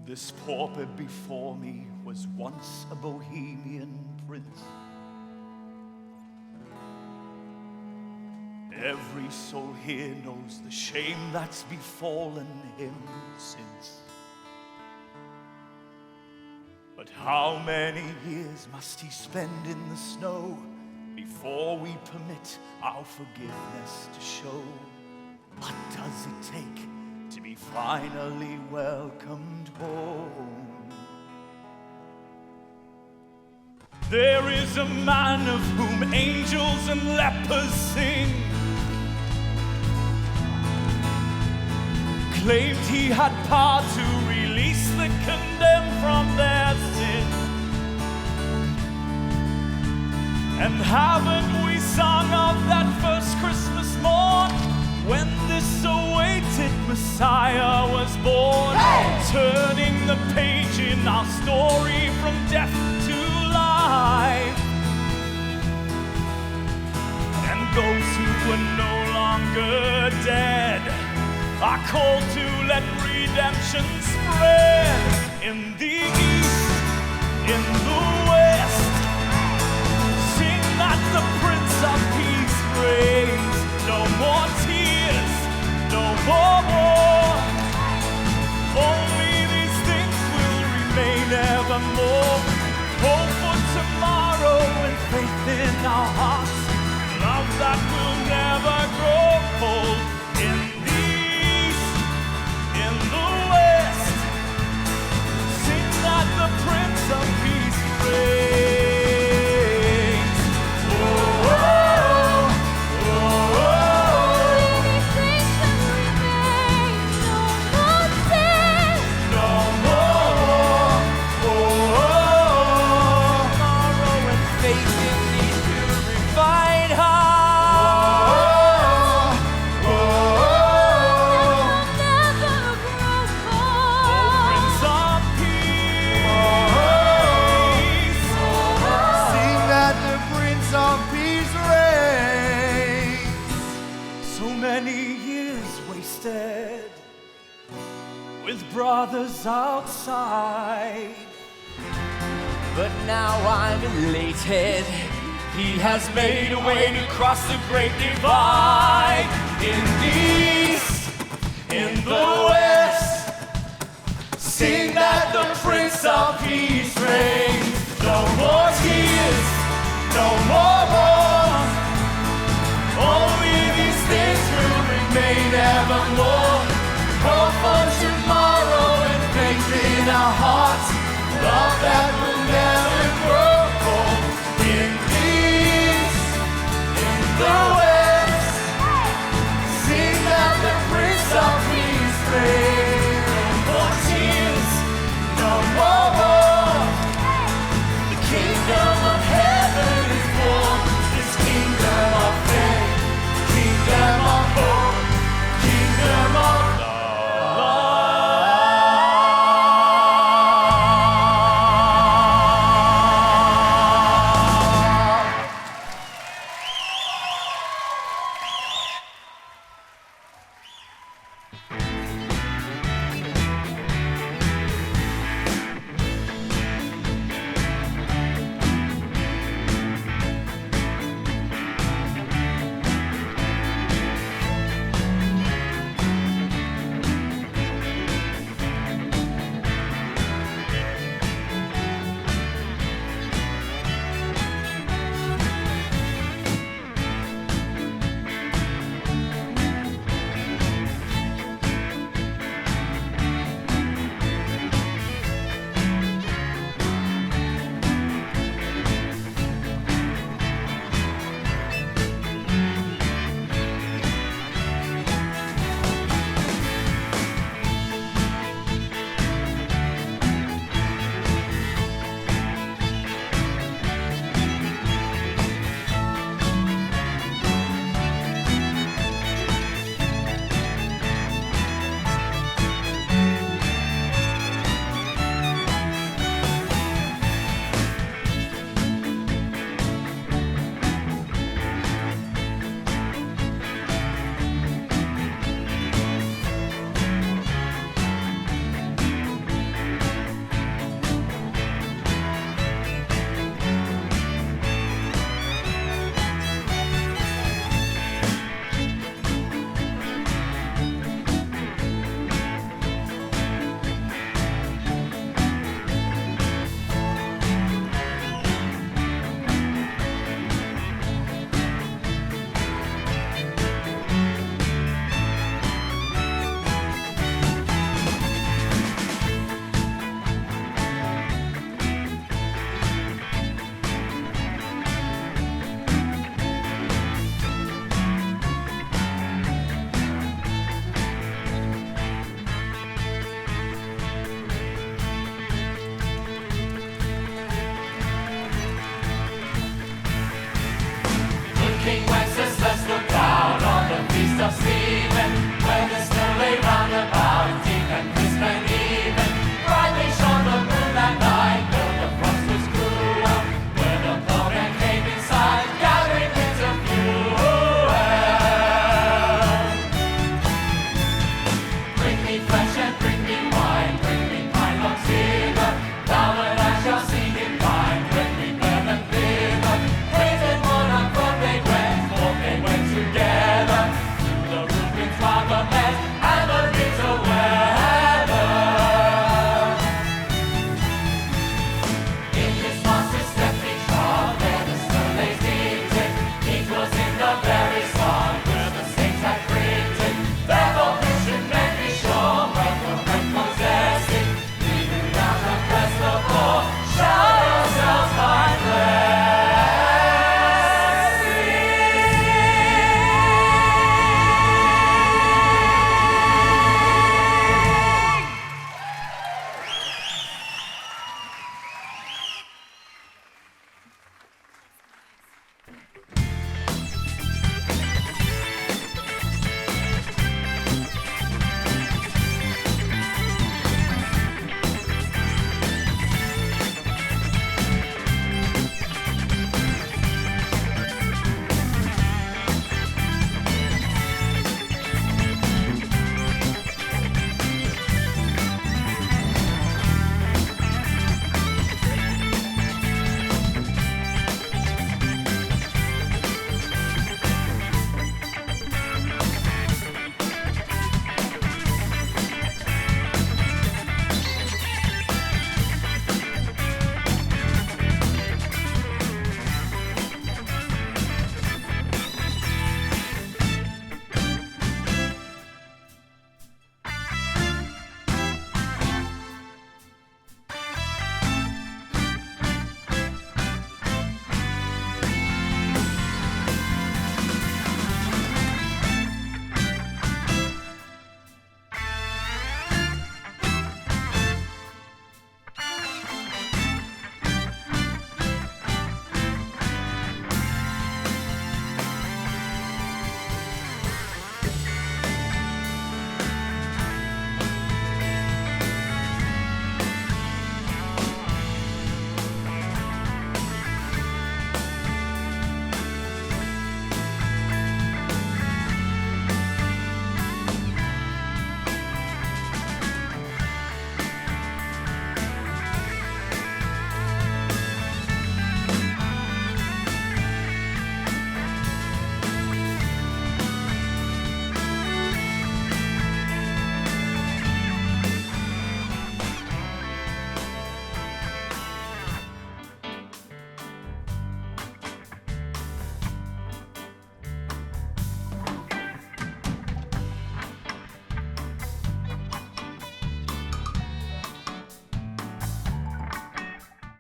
N: This pauper before me was once a Bohemian prince.
D: Every soul here knows the shame that's befallen him since. But how many years must he spend in the snow before we permit our forgiveness to show? What does it take to be finally welcomed home? There is a man of whom angels and lepers sing, claimed he had power to release the condemned from their sin. And haven't we sung of that first Christmas morn when this awaited Messiah was born? Hey! Turning the page in our story from death to life. And those who are no longer dead are called to let redemption spread. In the east, in the west, sing that the Prince of Peace reigns. No more tears, no more war. Only these things will remain evermore. Hope for tomorrow and faith in our hearts. Love that will never grow cold. In the east, in the west, sing that the Prince of Peace reigns. Oh, oh, oh, oh, oh. These things will remain. No more death, no more. Oh, oh, oh. Tomorrow and faith in these purified hearts. Oh, oh, oh. That will never grow cold. Oh, Prince of Peace.
M: Sing that the Prince of Peace reigns.
D: So many years wasted with brothers outside.
P: But now I'm elated. He has made a way to cross the great divide. In the east, in the west, sing that the Prince of Peace reigns. No more tears, no more war. Only these things will remain evermore. Hope for tomorrow and faith in our hearts. Love that will never grow cold. In the east, in the west, sing that the Prince of Peace reigns. No more tears, no more war. The kingdom of heaven is born. This kingdom of faith, kingdom of hope, kingdom of love.